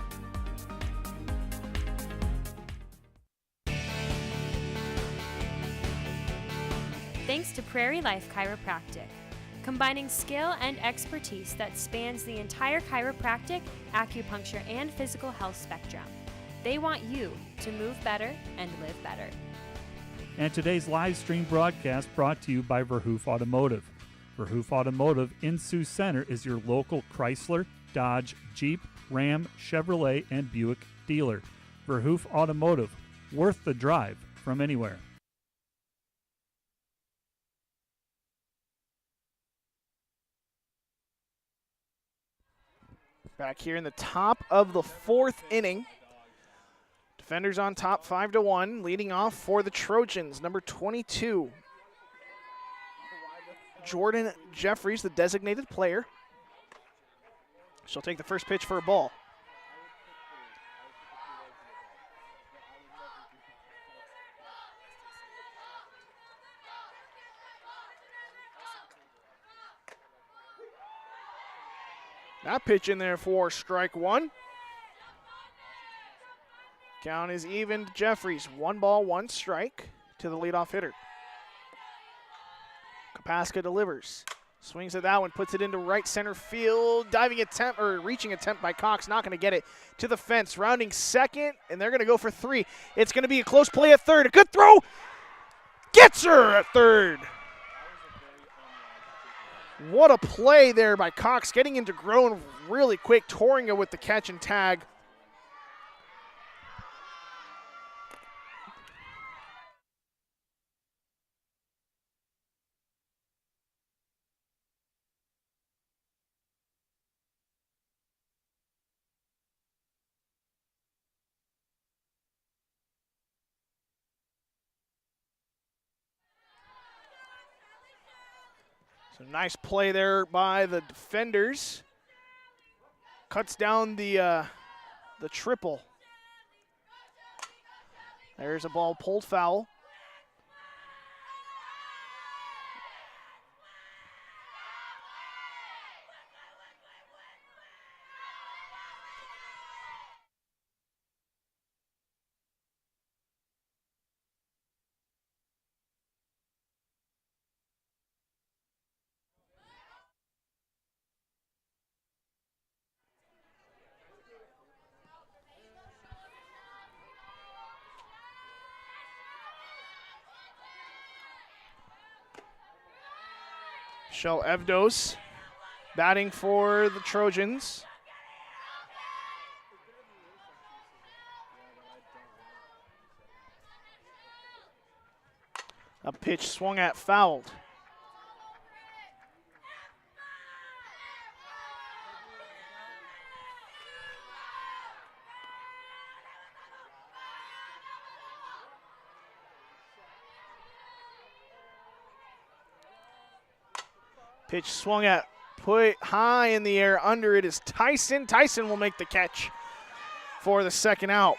Thanks to Prairie Life Chiropractic, combining skill and expertise that spans the entire chiropractic, acupuncture, and physical health spectrum. They want you to move better and live better. And today's live stream broadcast brought to you by Verhoof Automotive. Verhoof Automotive in Sioux Center is your local Chrysler, Dodge, Jeep, Ram, Chevrolet, and Buick dealer. Verhoof Automotive, worth the drive from anywhere. Back here in the top of the 4th inning. Defenders on top 5-1, leading off for the Trojans, number 22. Jordan Jeffries, the designated player. She'll take the first pitch for a ball. That pitch in there for strike 1. Count is even to Jeffries. 1 ball, 1 strike to the leadoff hitter. Kapaska delivers. Swings at that one, puts it into right center field. Diving attempt, or reaching attempt by Cox. Not going to get it to the fence. Rounding second, and they're going to go for 3. It's going to be a close play at third. A good throw. Gets her at third. What a play there by Cox, getting into ground really quick. Torringa with the catch and tag. So nice play there by the defenders. cuts down the triple. There's a ball pulled foul. Shell Evdos batting for the Trojans. A pitch swung at, fouled. Pitch swung at, put high in the air. Under it is Tyson. Tyson will make the catch for the second out.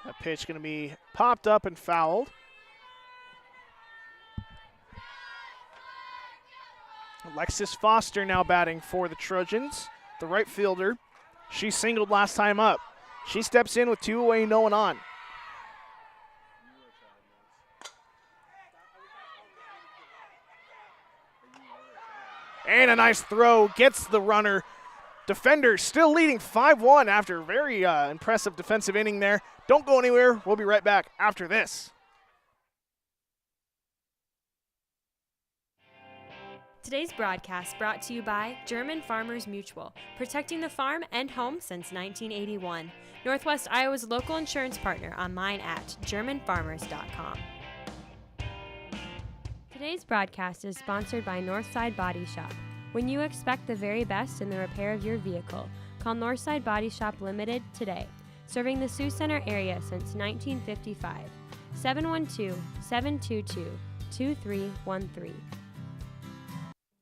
That pitch going to be popped up and fouled. Alexis Foster now batting for the Trojans, the right fielder. She singled last time up. She steps in with 2 away, no one on. And a nice throw, gets the runner. Defenders still leading 5-1 after a very impressive defensive inning there. Don't go anywhere. We'll be right back after this. Today's broadcast brought to you by German Farmers Mutual, protecting the farm and home since 1981. Northwest Iowa's local insurance partner, online at germanfarmers.com. Today's broadcast is sponsored by Northside Body Shop. When you expect the very best in the repair of your vehicle, call Northside Body Shop Limited today, serving the Sioux Center area since 1955. 712-722-2313.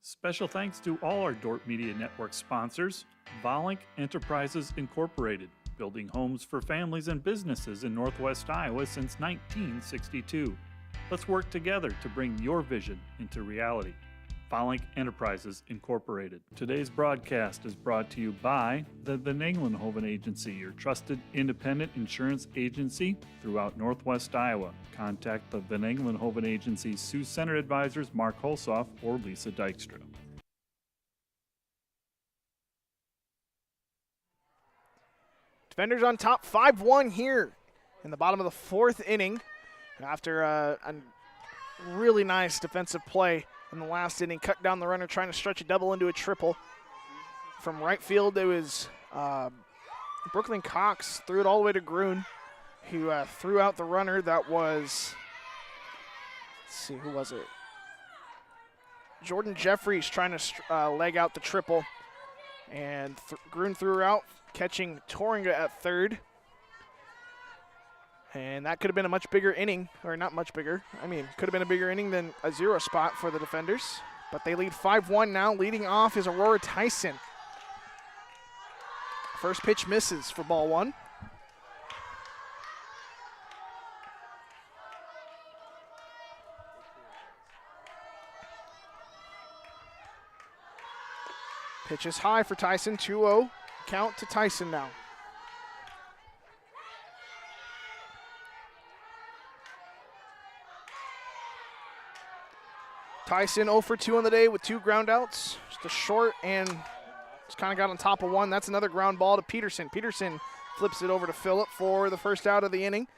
Special thanks to all our Dordt Media Network sponsors. Volink Enterprises Incorporated, building homes for families and businesses in Northwest Iowa since 1962. Let's work together to bring your vision into reality. Volink Enterprises Incorporated. Today's broadcast is brought to you by the Van Engelenhoven Agency, your trusted independent insurance agency throughout Northwest Iowa. Contact the Van Engelenhoven Agency's Sioux Center advisors Mark Holsoff or Lisa Dykstra. Defenders on top 5-1 here in the bottom of the 4th inning. After a really nice defensive play in the last inning, cut down the runner, trying to stretch a double into a triple. From right field, it was Brooklyn Cox threw it all the way to Grun, who threw out the runner. That was, let's see, who was it? Jordan Jeffries trying to leg out the triple, and Grun threw her out, catching Toringa at third. And that could have been a much bigger inning, or not much bigger. I mean, could have been a bigger inning than a 0 spot for the defenders. But they lead 5-1 now. Leading off is Aurora Tyson. First pitch misses for ball 1. Pitch is high for Tyson, 2-0. Count to Tyson now. Tyson 0 for 2 on the day with 2 ground outs. Just a short and just kind of got on top of one. That's another ground ball to Peterson. Peterson flips it over to Phillip for the first out of the inning.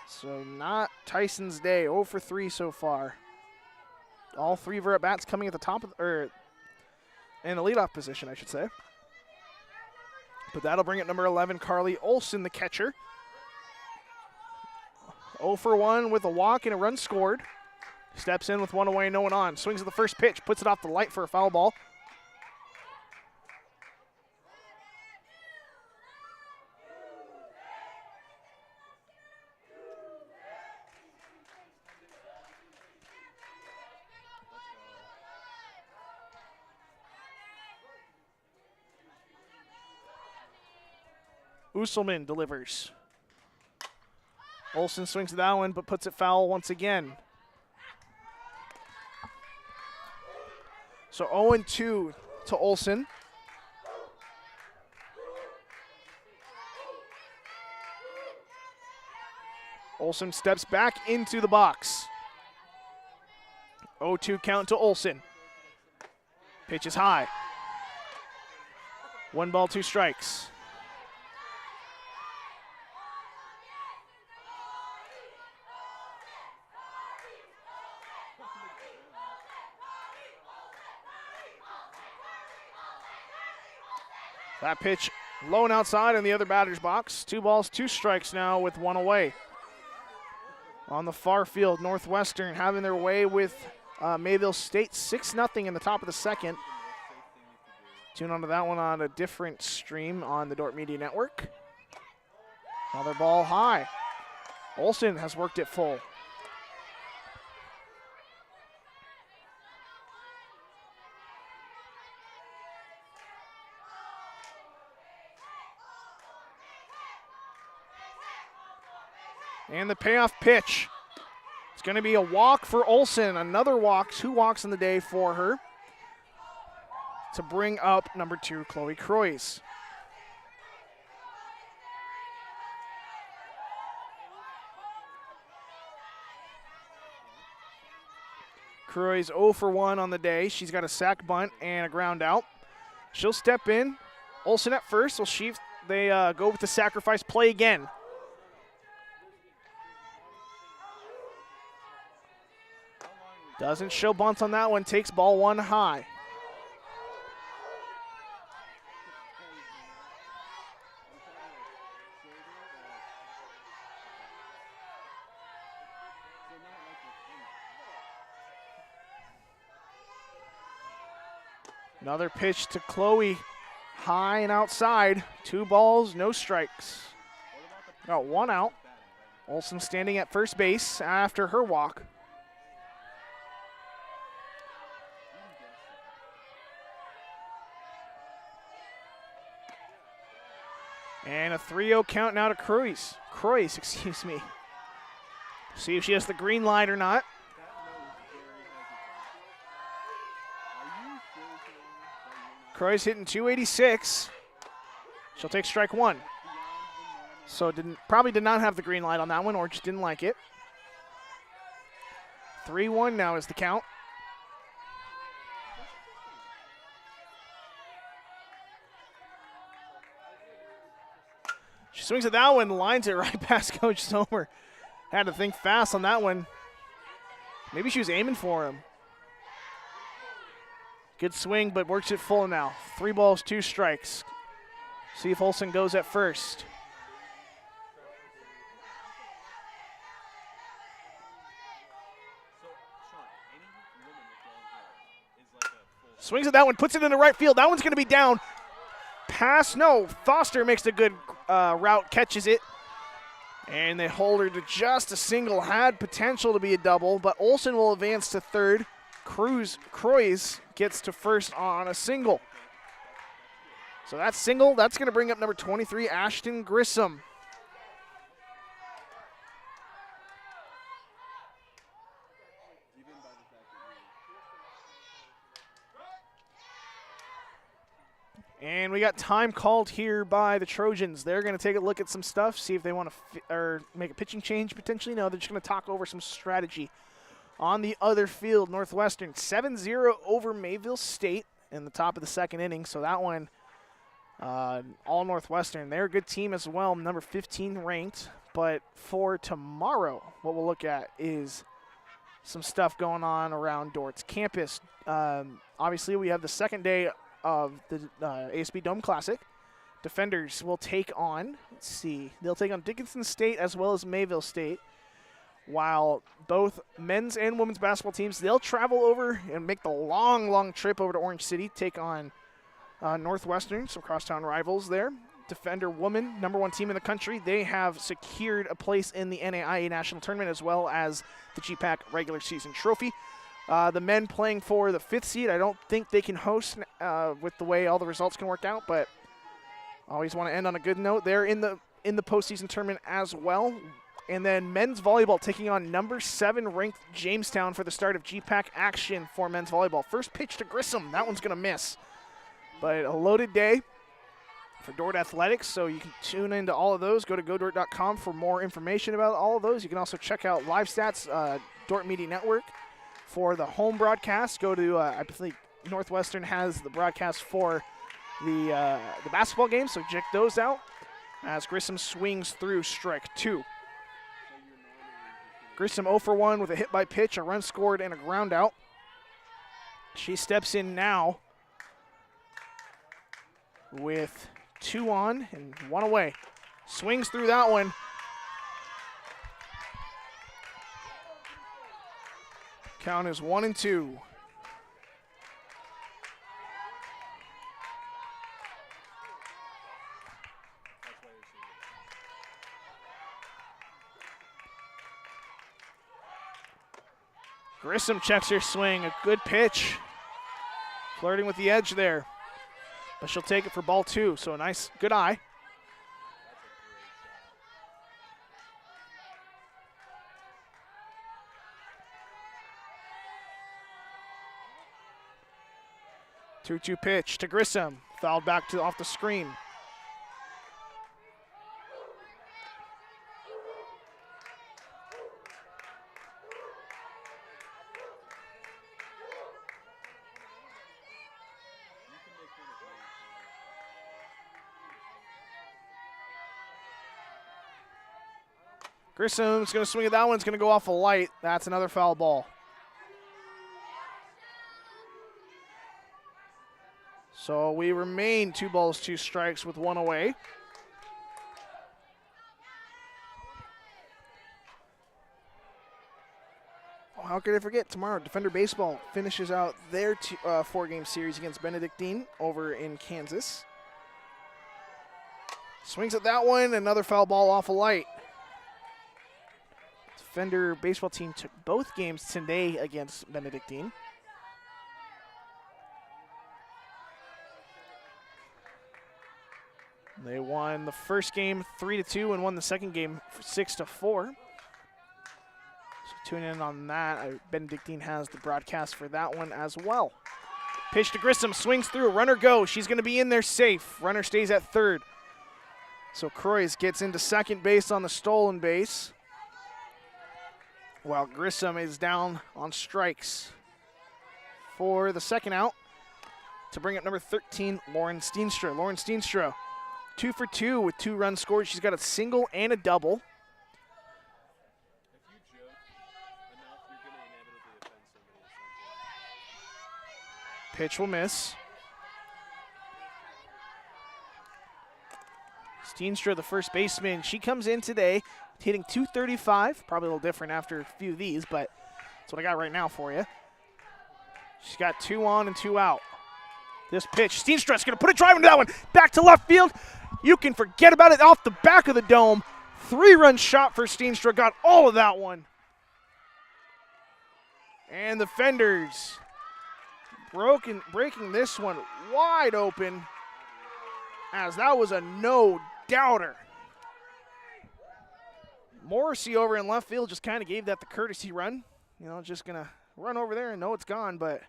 So not Tyson's day. 0 for 3 so far. All 3 of her at-bats coming at the top of, or in the leadoff position, I should say. But that'll bring it number 11, Carly Olson, the catcher. 0 for 1 with a walk and a run scored. Steps in with one away, no one on. Swings at the first pitch, puts it off the light for a foul ball. Usselman delivers. Olsen swings at that one, but puts it foul once again. So 0-2 to Olsen. Olsen steps back into the box. 0-2 count to Olsen. Pitch is high. 1 ball, 2 strikes. That pitch low and outside in the other batter's box. 2 balls, 2 strikes now with 1 away. On the far field, Northwestern having their way with Mayville State 6-0 in the top of the second. Tune onto that one on a different stream on the Dordt Media Network. Another ball high. Olsen has worked it full. And the payoff pitch. It's going to be a walk for Olsen. Another walk, 2 walks in the day for her. To bring up number 2, Chloe Croys. Croys 0 for 1 on the day. She's got a sac bunt and a ground out. She'll step in. Olsen at first. We'll see if they go with the sacrifice play again. Doesn't show bunts on that one. Takes ball 1 high. Another pitch to Chloe. High and outside. 2 balls, no strikes. Got 1 out. Olsen standing at first base after her walk. And a 3-0 count now to Croys, excuse me. See if she has the green light or not. Croys hitting 286. She'll take strike 1. So probably did not have the green light on that one or just didn't like it. 3-1 now is the count. She swings at that one, lines it right past Coach Sommer. Had to think fast on that one. Maybe she was aiming for him. Good swing, but works it full now. 3 balls, 2 strikes. See if Olsen goes at first. Swings at that one, puts it into right field. That one's going to be down. Pass, no. Foster makes a good route, catches it. And they hold her to just a single. Had potential to be a double, but Olsen will advance to third. Croys gets to first on a single. So that single, that's going to bring up number 23, Ashton Grissom. And we got time called here by the Trojans. They're going to take a look at some stuff, see if they want to make a pitching change potentially. No, they're just going to talk over some strategy. On the other field, Northwestern 7-0 over Mayville State in the top of the second inning. So that one, all Northwestern. They're a good team as well, number 15 ranked. But for tomorrow, what we'll look at is some stuff going on around Dordt's campus. Obviously, we have the second day of the ASB Dome Classic. Defenders will take on, they'll take on Dickinson State as well as Mayville State. while both men's and women's basketball teams, they'll travel over and make the long trip over to Orange City, take on Northwestern, some crosstown rivals there. Defender woman, #1 team in the country. They have secured a place in the NAIA National Tournament as well as the GPAC regular season trophy. The men playing for the 5th seed, I don't think they can host with the way all the results can work out, but always want to end on a good note. They're in the postseason tournament as well. And then men's volleyball taking on #7 ranked Jamestown for the start of GPAC action for men's volleyball. First pitch to Grissom. That one's going to miss. But a loaded day for Dordt Athletics, so you can tune into all of those. Go to godort.com for more information about all of those. You can also check out live stats, Dordt Media Network, for the home broadcast. Go to, I believe Northwestern has the broadcast for the basketball game, so check those out as Grissom swings through strike 2. Grissom 0 for 1 with a hit by pitch, a run scored, and a ground out. She steps in now with 2 on and 1 away. Swings through that one. Count is 1-2. Grissom checks her swing. A good pitch. Flirting with the edge there. But she'll take it for ball 2, so a nice, good eye. Two-two pitch to Grissom. Fouled back to off the screen. Grissom's going to swing at that one. It's going to go off a light. That's another foul ball. So we remain 2 balls, 2 strikes with 1 away. Oh, how could I forget? Tomorrow, Defender Baseball finishes out their 4-game series against Benedictine over in Kansas. Swings at that one. Another foul ball off a light. Defender baseball team took both games today against Benedictine. They won the first game 3-2 and won the second game 6-4. So tune in on that. Benedictine has the broadcast for that one as well. Pitch to Grissom, swings through, runner go. She's going to be in there safe. Runner stays at third. So Croix gets into second base on the stolen base, while Grissom is down on strikes for the second out to bring up #13, Lauren Steenstra. Lauren Steenstra, 2 for 2 with 2 runs scored. She's got a single and a double. If you joke enough, you're going to inevitably offend somebody at some point. Pitch will miss. Steenstra, the first baseman, she comes in today hitting .235. Probably a little different after a few of these, but that's what I got right now for you. She's got 2 on and 2 out. This pitch, Steenstra's going to put a drive into that one. Back to left field. You can forget about it, off the back of the dome. 3-run shot for Steenstra. Got all of that one. And the Fenders breaking this one wide open, as that was a no-doubter. Morrissey over in left field just kind of gave that the courtesy run. You know, just going to run over there and know it's gone, but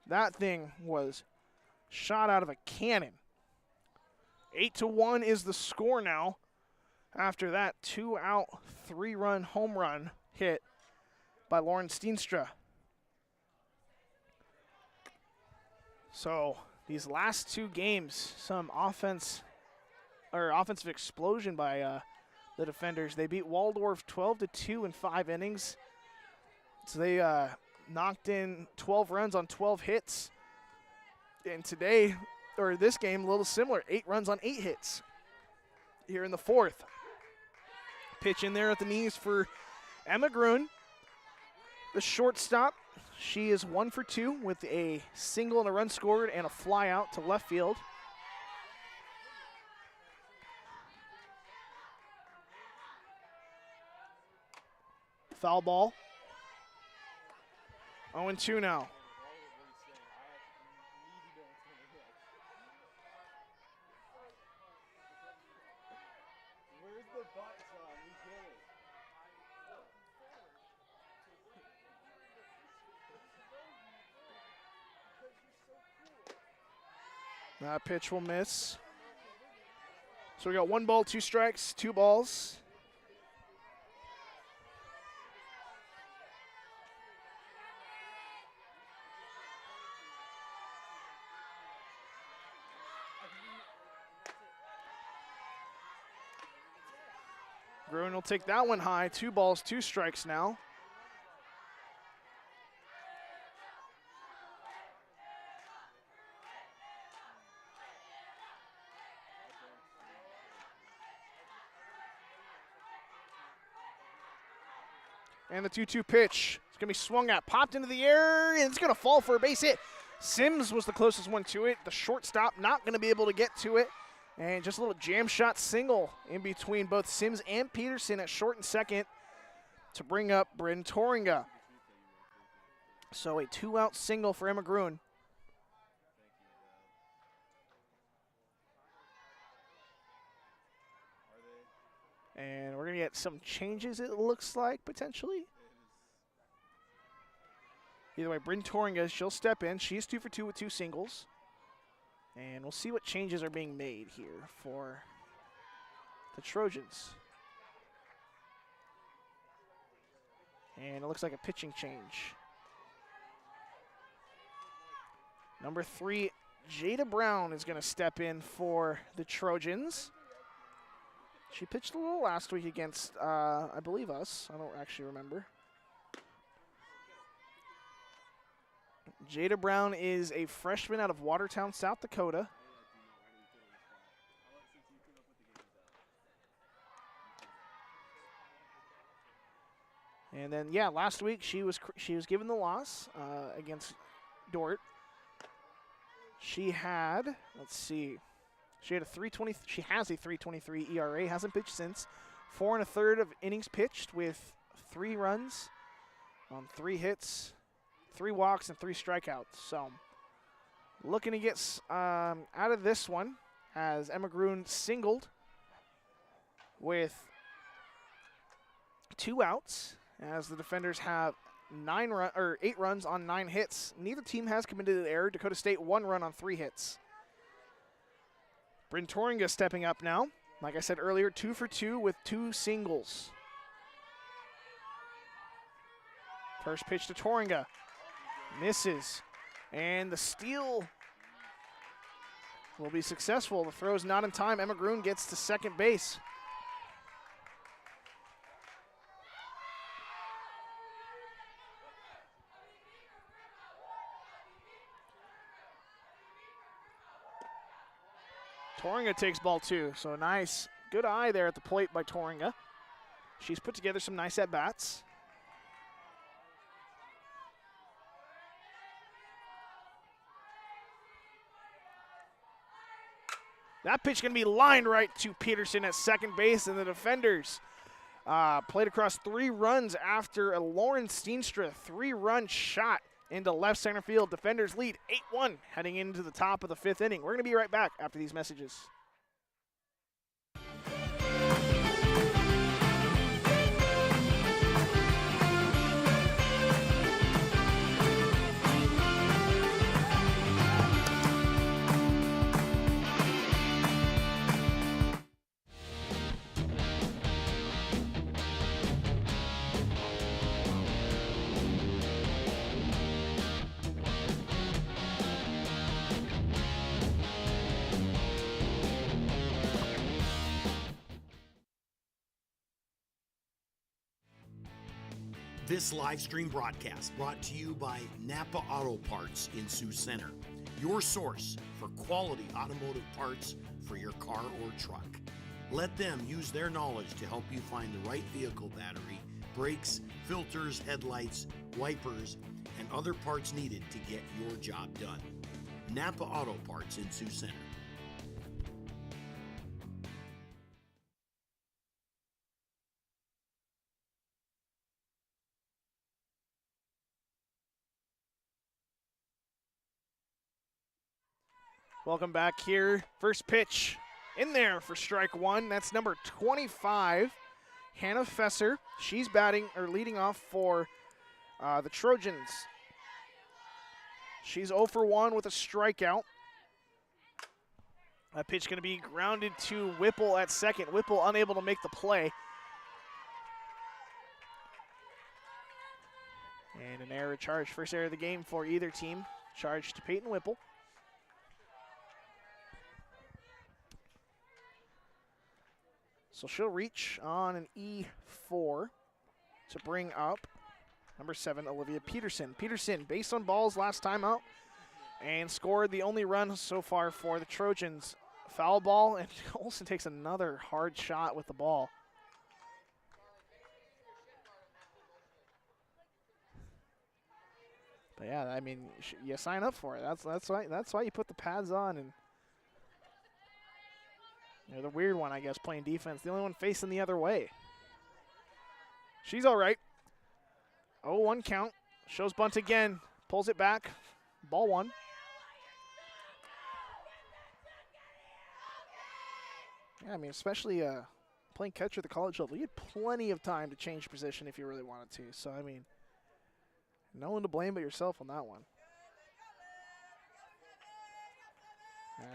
that thing was shot out of a cannon. 8-1 is the score now after that 2-out, 3-run home run hit by Lauren Steenstra. So these last 2 games, some offensive explosion by the Defenders. They beat Waldorf 12-2 in 5 innings. So they knocked in 12 runs on 12 hits. And today, or this game, a little similar, 8 runs on 8 hits here in the 4th. Pitch in there at the knees for Emma Gruen, the shortstop. She is 1 for 2 with a single and a run scored and a fly out to left field. Foul ball. 0-2 now. Where's the butt song? We get it. That pitch will miss. So we got 1 ball, 2 strikes, 2 balls. Gruen will take that one high. 2 balls, 2 strikes now. And the 2-2 pitch. It's going to be swung at, popped into the air, and it's going to fall for a base hit. Sims was the closest one to it. The shortstop not going to be able to get to it. And just a little jam shot single in between both Sims and Peterson at short and second to bring up Bryn Toringa. So a 2-out single for Emma Gruen. And we're going to get some changes, it looks like, potentially. Either way, Bryn Toringa, she'll step in. She's 2 for 2 with 2 singles. And we'll see what changes are being made here for the Trojans. And it looks like a pitching change. Number 3, Jada Brown is going to step in for the Trojans. She pitched a little last week against, I believe, us. I don't actually remember. Jada Brown is a freshman out of Watertown, South Dakota. And then, yeah, last week she was given the loss against Dordt. She had, let's see, she had a 3.20. She has a 3.23 ERA. Hasn't pitched since. 4 1/3 of innings pitched with 3 runs on 3 hits. 3 walks and 3 strikeouts. So looking to get out of this one as Emma Gruen singled with 2 outs as the defenders have 8 runs on 9 hits. Neither team has committed an error. Dakota State 1 run on 3 hits. Bryn Toringa stepping up now. Like I said earlier, 2 for 2 with 2 singles. First pitch to Toringa. Misses. And the steal will be successful. The throw's not in time. Emma Gruen gets to second base. Toringa takes ball 2. So nice, good eye there at the plate by Toringa. She's put together some nice at-bats. That pitch going to be lined right to Peterson at second base, and the defenders played across 3 runs after a Lauren Steenstra 3-run shot into left center field. Defenders lead 8-1 heading into the top of the 5th inning. We're going to be right back after these messages. This live stream broadcast brought to you by Napa Auto Parts in Sioux Center, your source for quality automotive parts for your car or truck. Let them use their knowledge to help you find the right vehicle battery, brakes, filters, headlights, wipers, and other parts needed to get your job done. Napa Auto Parts in Sioux Center. Welcome back here. First pitch in there for strike one. That's number 25, Hannah Fesser. She's leading off for the Trojans. She's 0 for 1 with a strikeout. That pitch going to be grounded to Whipple at second. Whipple unable to make the play. And an error charge. First error of the game for either team. Charge to Peyton Whipple. So she'll reach on an E4 to bring up number 7, Olivia Peterson. Peterson, based on balls last time out, and scored the only run so far for the Trojans. Foul ball, and Olsen takes another hard shot with the ball. But yeah, I mean, you sign up for it. That's why you put the pads on, and you're the weird one, I guess, playing defense. The only one facing the other way. She's all right. 0-1 count. Shows bunt again. Pulls it back. Ball one. Yeah, I mean, especially playing catcher at the college level, you had plenty of time to change position if you really wanted to. So, I mean, no one to blame but yourself on that one.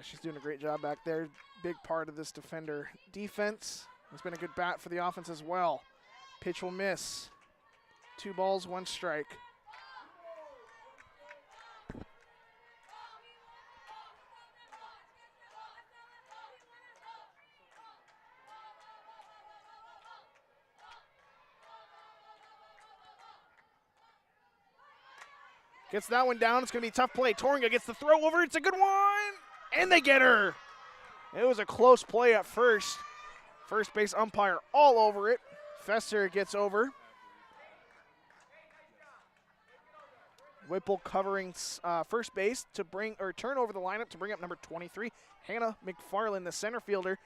She's doing a great job back there. Big part of this defender defense. It's been a good bat for the offense as well. Pitch will miss. 2 balls, 1 strike. Gets that one down. It's going to be a tough play. Torringa gets the throw over. It's a good one. And they get her. It was a close play at first. First base umpire all over it. Fesser gets over. Whipple covering first base to turn over the lineup to bring up number 23, Hannah McFarland, the center fielder.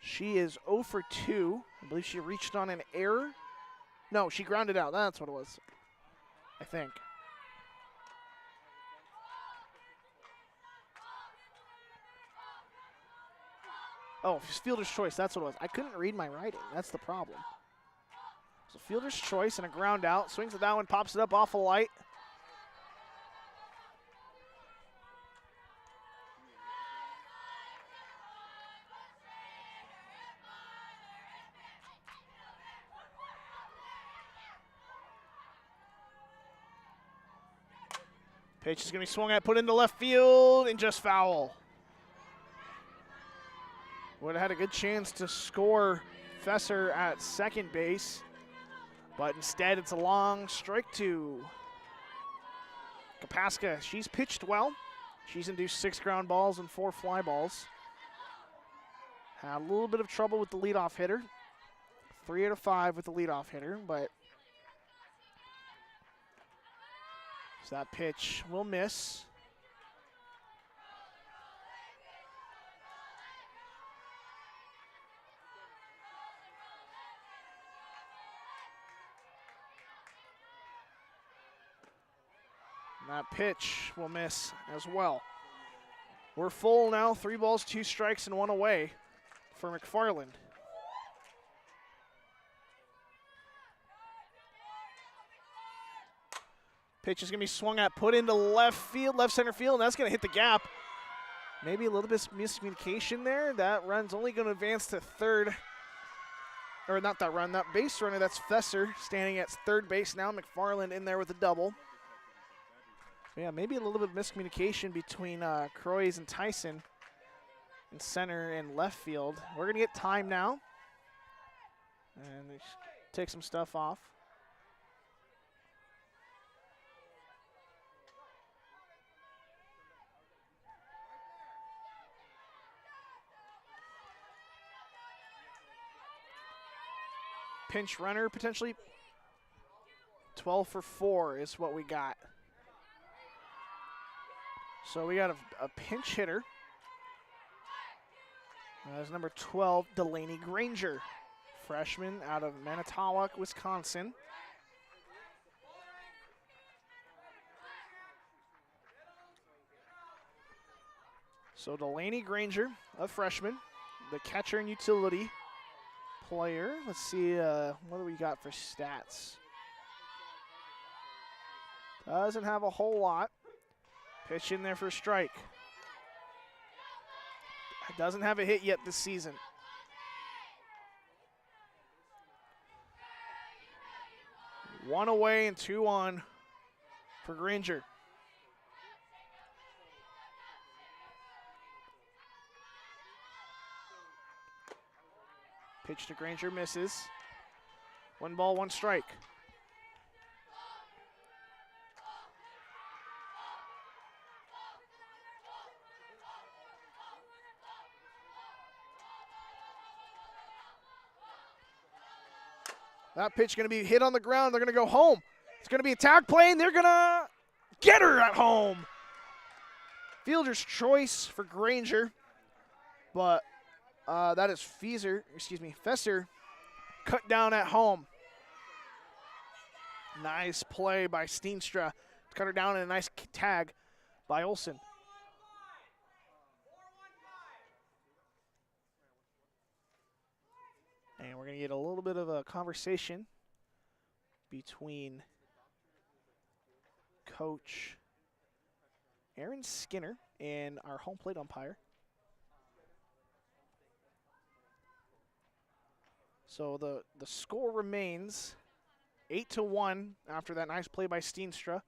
She is 0 for 2. I believe she reached on an error. No, she grounded out. That's what it was, I think. Oh, fielder's choice. That's what it was. I couldn't read my writing. That's the problem. So fielder's choice and a ground out. Swings at that one, pops it up off a light. Pitch is going to be swung at, put into left field, and just foul. Would have had a good chance to score Fesser at second base, but instead it's a long strike to Kapaska. She's pitched well. She's induced 6 ground balls and 4 fly balls. Had a little bit of trouble with the leadoff hitter. 3 out of 5 with the leadoff hitter, but so that pitch will miss. And that pitch will miss as well. We're full now, 3 balls, 2 strikes, and 1 away for McFarland. Pitch is going to be swung at, put into left center field, and that's going to hit the gap. Maybe a little bit of miscommunication there. That run's only going to advance to third. Or not that run, that base runner, that's Fesser standing at third base now. McFarland in there with a double. Yeah, maybe a little bit of miscommunication between Croys and Tyson in center and left field. We're going to get time now. And they take some stuff off. pinch runner potentially. 12 for 4 is what we got. So we got a pinch hitter. That's number 12, Delaney Granger, freshman out of Manitowoc, Wisconsin. So Delaney Granger, a freshman, the catcher and utility player. Let's see, what do we got for stats? Doesn't have a whole lot. Pitch in there for a strike. Doesn't have a hit yet this season. One away and 2 on for Granger. Pitch to Granger misses. 1 ball, 1 strike. That pitch going to be hit on the ground. They're going to go home. It's going to be a tag play, and they're going to get her at home. Fielder's choice for Granger, but that is Fesser cut down at home. Nice play by Steenstra. Cut her down, and a nice tag by Olsen. And we're going to get a little bit of a conversation between Coach Aaron Skinner and our home plate umpire. So the score remains 8-1 after that nice play by Steenstra.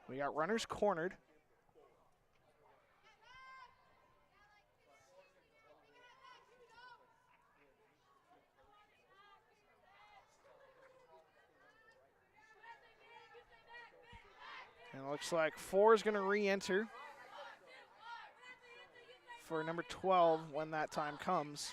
We got runners cornered. And it looks like 4 is going to re-enter for number 12 when that time comes.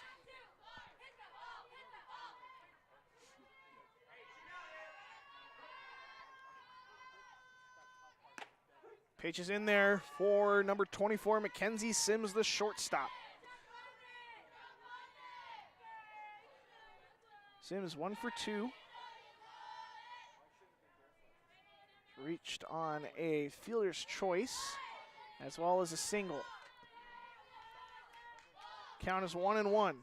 Pitch is in there for number 24, Mackenzie Sims, the shortstop. Sims 1 for 2. Reached on a fielder's choice as well as a single. Count is 1-1.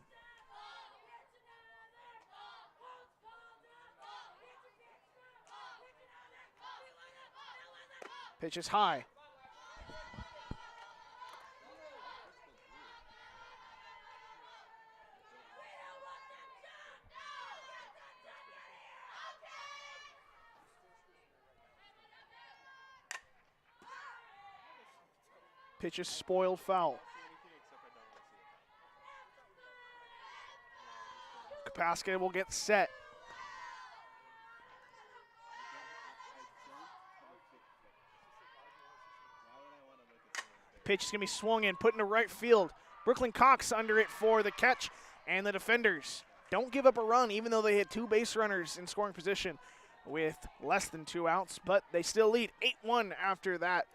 Pitch is high. Pitch is spoiled foul. Kapaska will get set. Pitch is going to be swung in, put into right field. Brooklyn Cox under it for the catch, and the defenders don't give up a run, even though they had 2 base runners in scoring position with less than 2 outs, but they still lead 8-1 after that.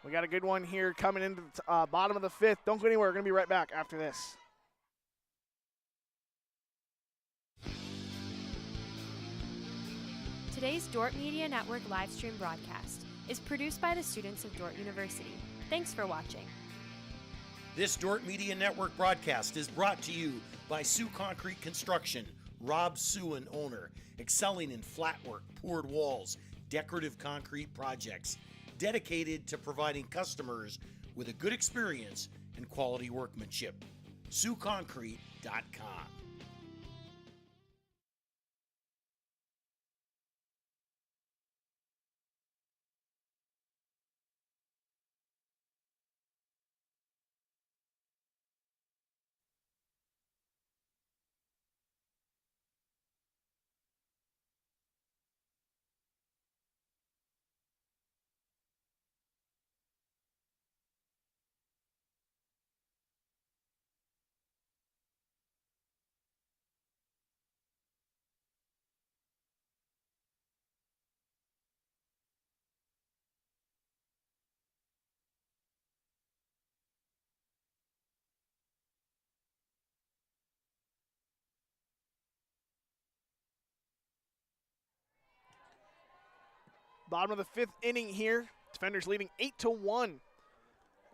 We got a good one here coming into the bottom of the 5th. Don't go anywhere. We're going to be right back after this. Today's Dordt Media Network live stream broadcast is produced by the students of Dordt University. Thanks for watching. This Dordt Media Network broadcast is brought to you by Sioux Concrete Construction, Rob Suin, owner, excelling in flat work, poured walls, decorative concrete projects, dedicated to providing customers with a good experience and quality workmanship. SiouxConcrete.com. Bottom of the 5th inning here. Defenders leading 8-1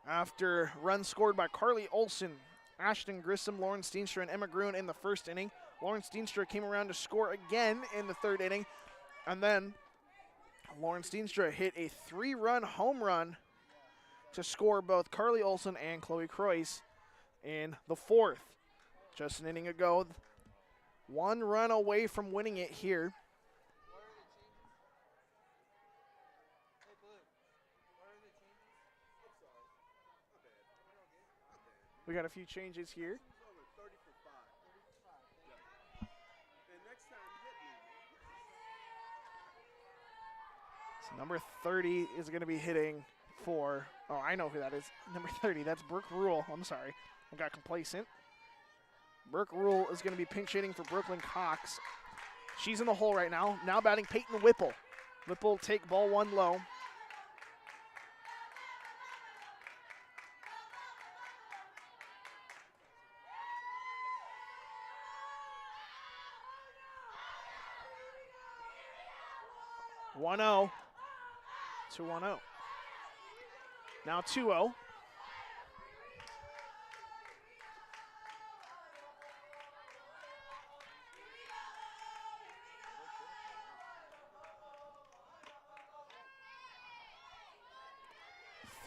after runs scored by Carly Olson, Ashton Grissom, Lauren Steenstra, and Emma Gruen in the 1st inning. Lauren Steenstra came around to score again in the 3rd inning. And then Lauren Steenstra hit a 3-run home run to score both Carly Olson and Chloe Croix in the 4th. Just an inning ago, 1 run away from winning it here. We got a few changes here. So number 30 is going to be hitting for, oh, I know who that is. Number 30, that's Brooke Rule. I'm sorry, I got complacent. Brooke Rule is going to be pinch hitting for Brooklyn Cox. She's in the hole right now. Now batting Peyton Whipple. Whipple take ball 1 low. (1-0) to 1-0. Now 2-0.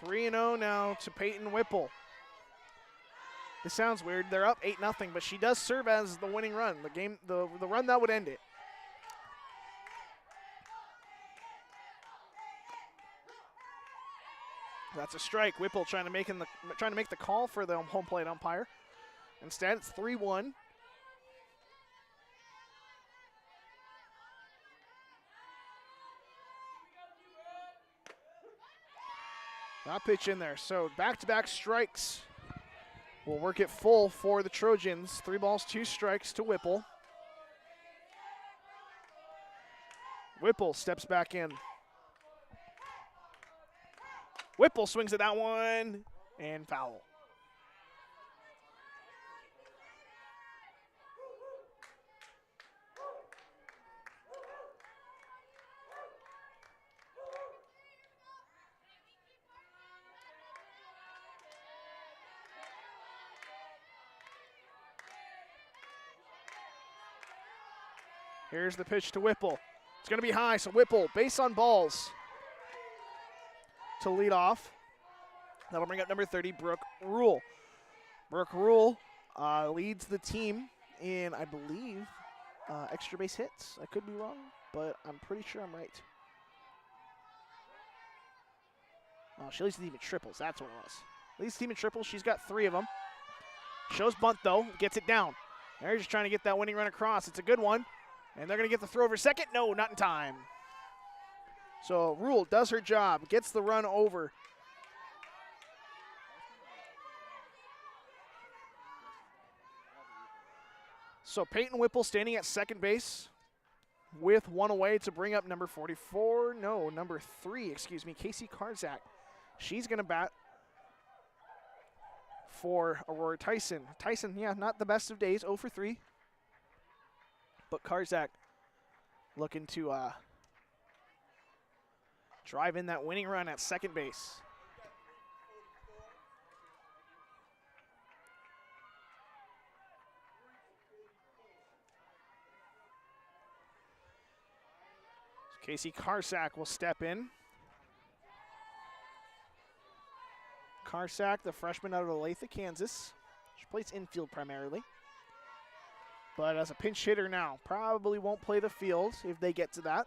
(3-0) now to Peyton Whipple. This sounds weird. They're up 8-0, but she does serve as the winning run. The run that would end it. That's a strike. Whipple trying to make the call for the home plate umpire. Instead, it's 3-1. Not pitch in there. So back-to-back strikes. We'll work it full for the Trojans. 3 balls, 2 strikes to Whipple. Whipple steps back in. Whipple swings at that one, and foul. Here's the pitch to Whipple. It's going to be high, so Whipple, base on balls to lead off. That'll bring up number 30, Brooke Rule. Brooke Rule leads the team in, I believe, extra base hits. I could be wrong, but I'm pretty sure I'm right. Oh, she leads the team in triples. That's what it was. Leads the team in triples. She's got 3 of them. Shows bunt, though. Gets it down. They're just trying to get that winning run across. It's a good one. And they're going to get the throw over second. No, not in time. So Rule does her job, gets the run over. So Peyton Whipple standing at second base with 1 away to bring up number 3, Casey Karzak. She's going to bat for Aurora Tyson. Tyson, yeah, not the best of days, 0 for 3. But Karzak looking to drive in that winning run at second base. So Casey Karzak will step in. Karzak, the freshman out of Olathe, Kansas. She plays infield primarily. But as a pinch hitter now, probably won't play the field if they get to that.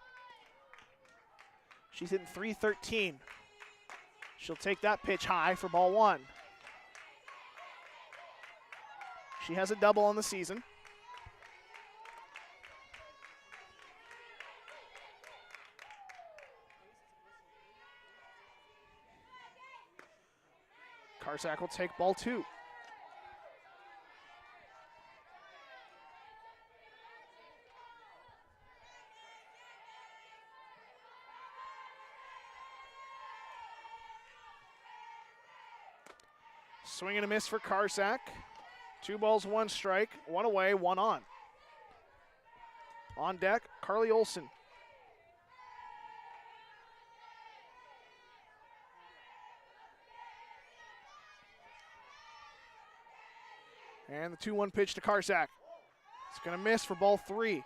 She's hitting .313. She'll take that pitch high for ball 1. She has a double on the season. Karzak will take ball 2. Swing and a miss for Karzak. 2 balls, 1 strike, 1 away, 1 on. On deck, Carly Olson. And the 2-1 pitch to Karsak. It's going to miss for ball 3.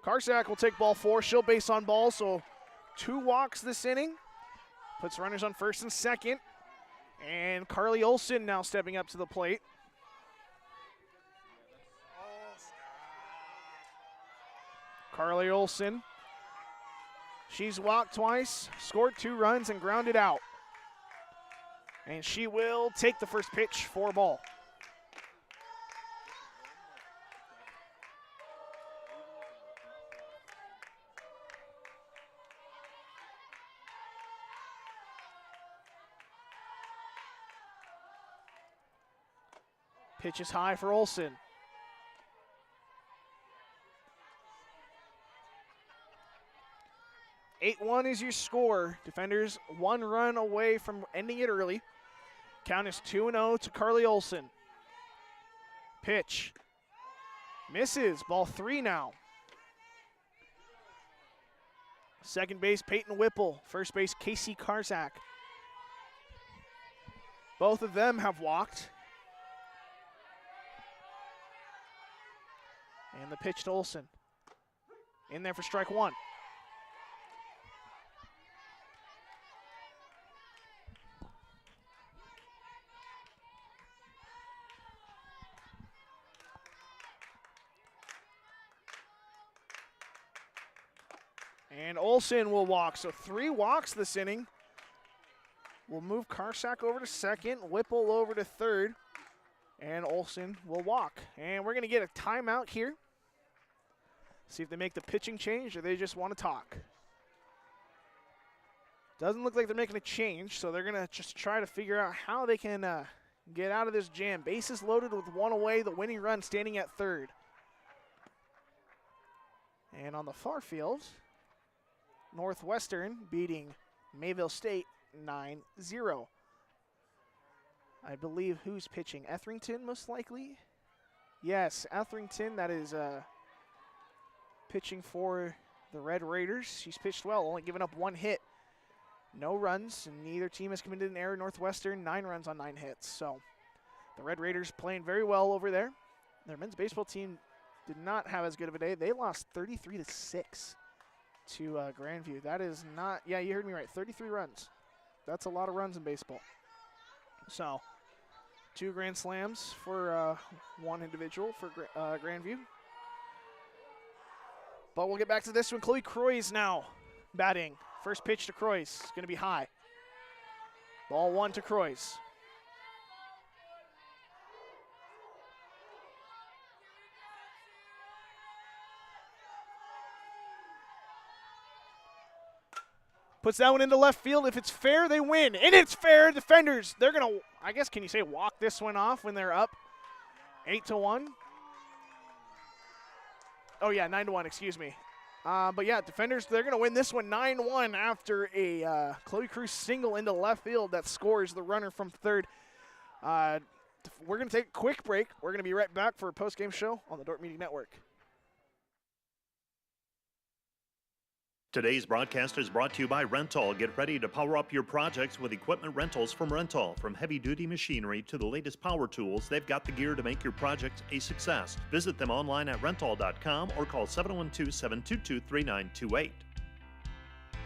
Karsak will take ball 4. She'll base on ball, so 2 walks this inning. Puts runners on first and second. And Carly Olson now stepping up to the plate. Carly Olson. She's walked twice, scored 2 runs, and grounded out. And she will take the first pitch for ball. Pitch is high for Olson. (8-1) is your score. Defenders 1 run away from ending it early. Count is 2-0 to Carly Olson. Pitch. Misses. Ball 3 now. Second base, Peyton Whipple. First base, Casey Karsak. Both of them have walked. And the pitch to Olson. In there for strike 1. And Olson will walk. So 3 walks this inning. We'll move Karsak over to second, Whipple over to third, and Olson will walk. And we're going to get a timeout here. See if they make the pitching change or they just want to talk. Doesn't look like they're making a change, so they're going to just try to figure out how they can get out of this jam. Bases loaded with 1 away, the winning run standing at third. And on the far field, Northwestern beating Mayville State 9-0. I believe who's pitching? Etherington, most likely? Yes, Etherington, that is pitching for the Red Raiders. She's pitched well, only given up 1 hit. No runs, and neither team has committed an error. Northwestern, 9 runs on 9 hits. So the Red Raiders playing very well over there. Their men's baseball team did not have as good of a day. They lost 33-6 to Grandview. That is not, yeah, you heard me right, 33 runs. That's a lot of runs in baseball. So 2 grand slams for 1 individual for Grandview. But we'll get back to this one. Chloe Croix now batting. First pitch to Croix is going to be high. Ball 1 to Croix. Puts that one into left field. If it's fair, they win. And it's fair. Defenders, they're going to, I guess, can you say walk this one off when they're up 8-1? Oh, yeah, 9-1, excuse me. But, yeah, defenders, they're going to win this one 9-1 after a Chloe Cruz single into left field that scores the runner from third. We're going to take a quick break. We're going to be right back for a post-game show on the Dordt Media Network. Today's broadcast is brought to you by Rental. Get ready to power up your projects with equipment rentals from Rental. From heavy-duty machinery to the latest power tools, they've got the gear to make your projects a success. Visit them online at rental.com or call 712-722-3928.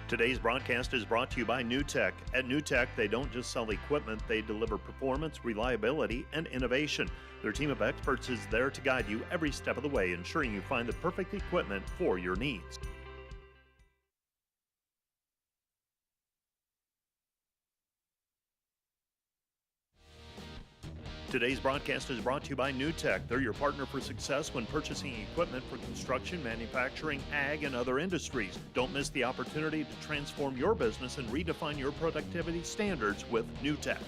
Today's broadcast is brought to you by NewTek. At NewTek, they don't just sell equipment, they deliver performance, reliability, and innovation. Their team of experts is there to guide you every step of the way, ensuring you find the perfect equipment for your needs. Today's broadcast is brought to you by NewTek. They're your partner for success when purchasing equipment for construction, manufacturing, ag, and other industries. Don't miss the opportunity to transform your business and redefine your productivity standards with NewTek.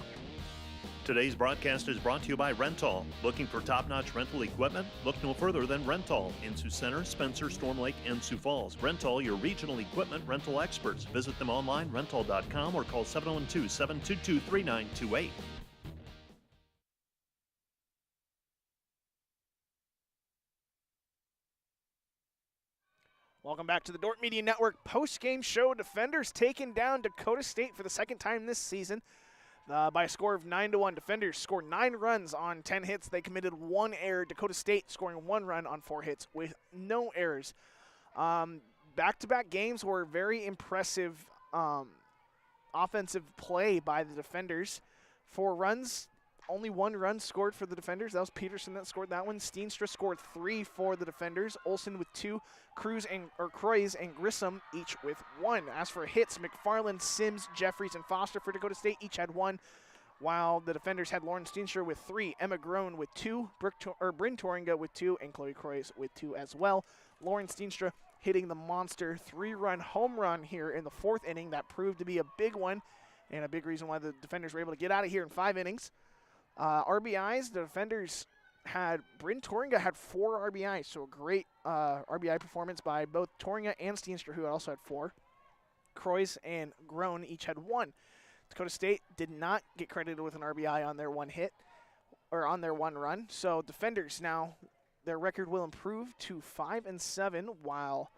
Today's broadcast is brought to you by Rental. Looking for top-notch rental equipment? Look no further than Rental in Sioux Center, Spencer, Storm Lake, and Sioux Falls. Rental, your regional equipment rental experts. Visit them online, rental.com, or call 712-722-3928. Welcome back to the Dordt Media Network post-game show. Defenders taking down Dakota State for the second time this season by a score of 9-1. Defenders scored 9 runs on 10 hits. They committed 1 error. Dakota State scoring 1 run on 4 hits with no errors. Back-to-back games were very impressive offensive play by the defenders. 4 runs. Only 1 run scored for the defenders. That was Peterson that scored that one. Steenstra scored 3 for the defenders. Olsen with 2. Cruz and Grissom each with 1. As for hits, McFarland, Sims, Jeffries, and Foster for Dakota State each had 1, while the defenders had Lauren Steenstra with 3, Emma Groen with 2, Bryn Toringa with 2, and Chloe Croix with 2 as well. Lauren Steenstra hitting the monster 3-run home run here in the 4th inning. That proved to be a big one and a big reason why the defenders were able to get out of here in 5 innings. RBIs, the defenders had Bryn Toringa had 4 RBIs, so a great RBI performance by both Toringa and Steenstra, who also had 4. Croix and Groen each had 1. Dakota State did not get credited with an RBI on their 1 hit, or on their 1 run. So defenders now, their record will improve to 5-7, while,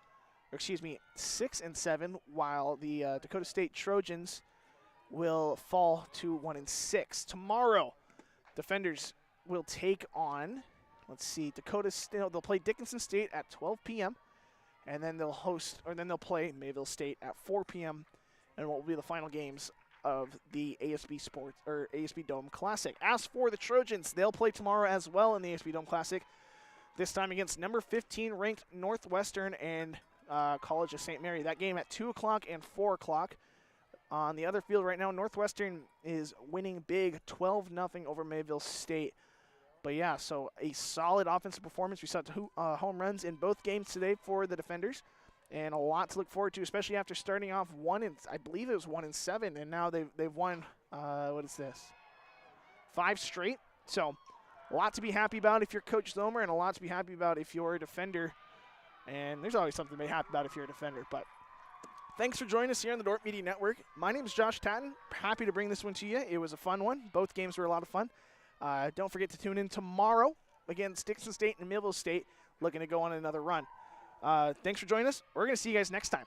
6-7, while the Dakota State Trojans will fall to 1-6. Tomorrow, defenders will take on, Dakota State. They'll play Dickinson State at 12 p.m. and then they'll play Mayville State at 4 p.m. and what will be the final games of the ASB Dome Classic. As for the Trojans, they'll play tomorrow as well in the ASB Dome Classic. This time against number 15 ranked Northwestern and College of St. Mary. That game at 2 o'clock and 4 o'clock. On the other field right now, Northwestern is winning big 12-0 over Mayville State. But yeah, so a solid offensive performance. We saw 2 home runs in both games today for the defenders, and a lot to look forward to, especially after starting off 1-7, and now they've won 5 straight. So a lot to be happy about if you're Coach Zomer, and a lot to be happy about if you're a defender. And there's always something to be happy about if you're a defender. But thanks for joining us here on the Dordt Media Network. My name is Josh Tatton. Happy to bring this one to you. It was a fun one. Both games were a lot of fun. Don't forget to tune in tomorrow against Dickinson State and Mayville State, looking to go on another run. Thanks for joining us. We're going to see you guys next time.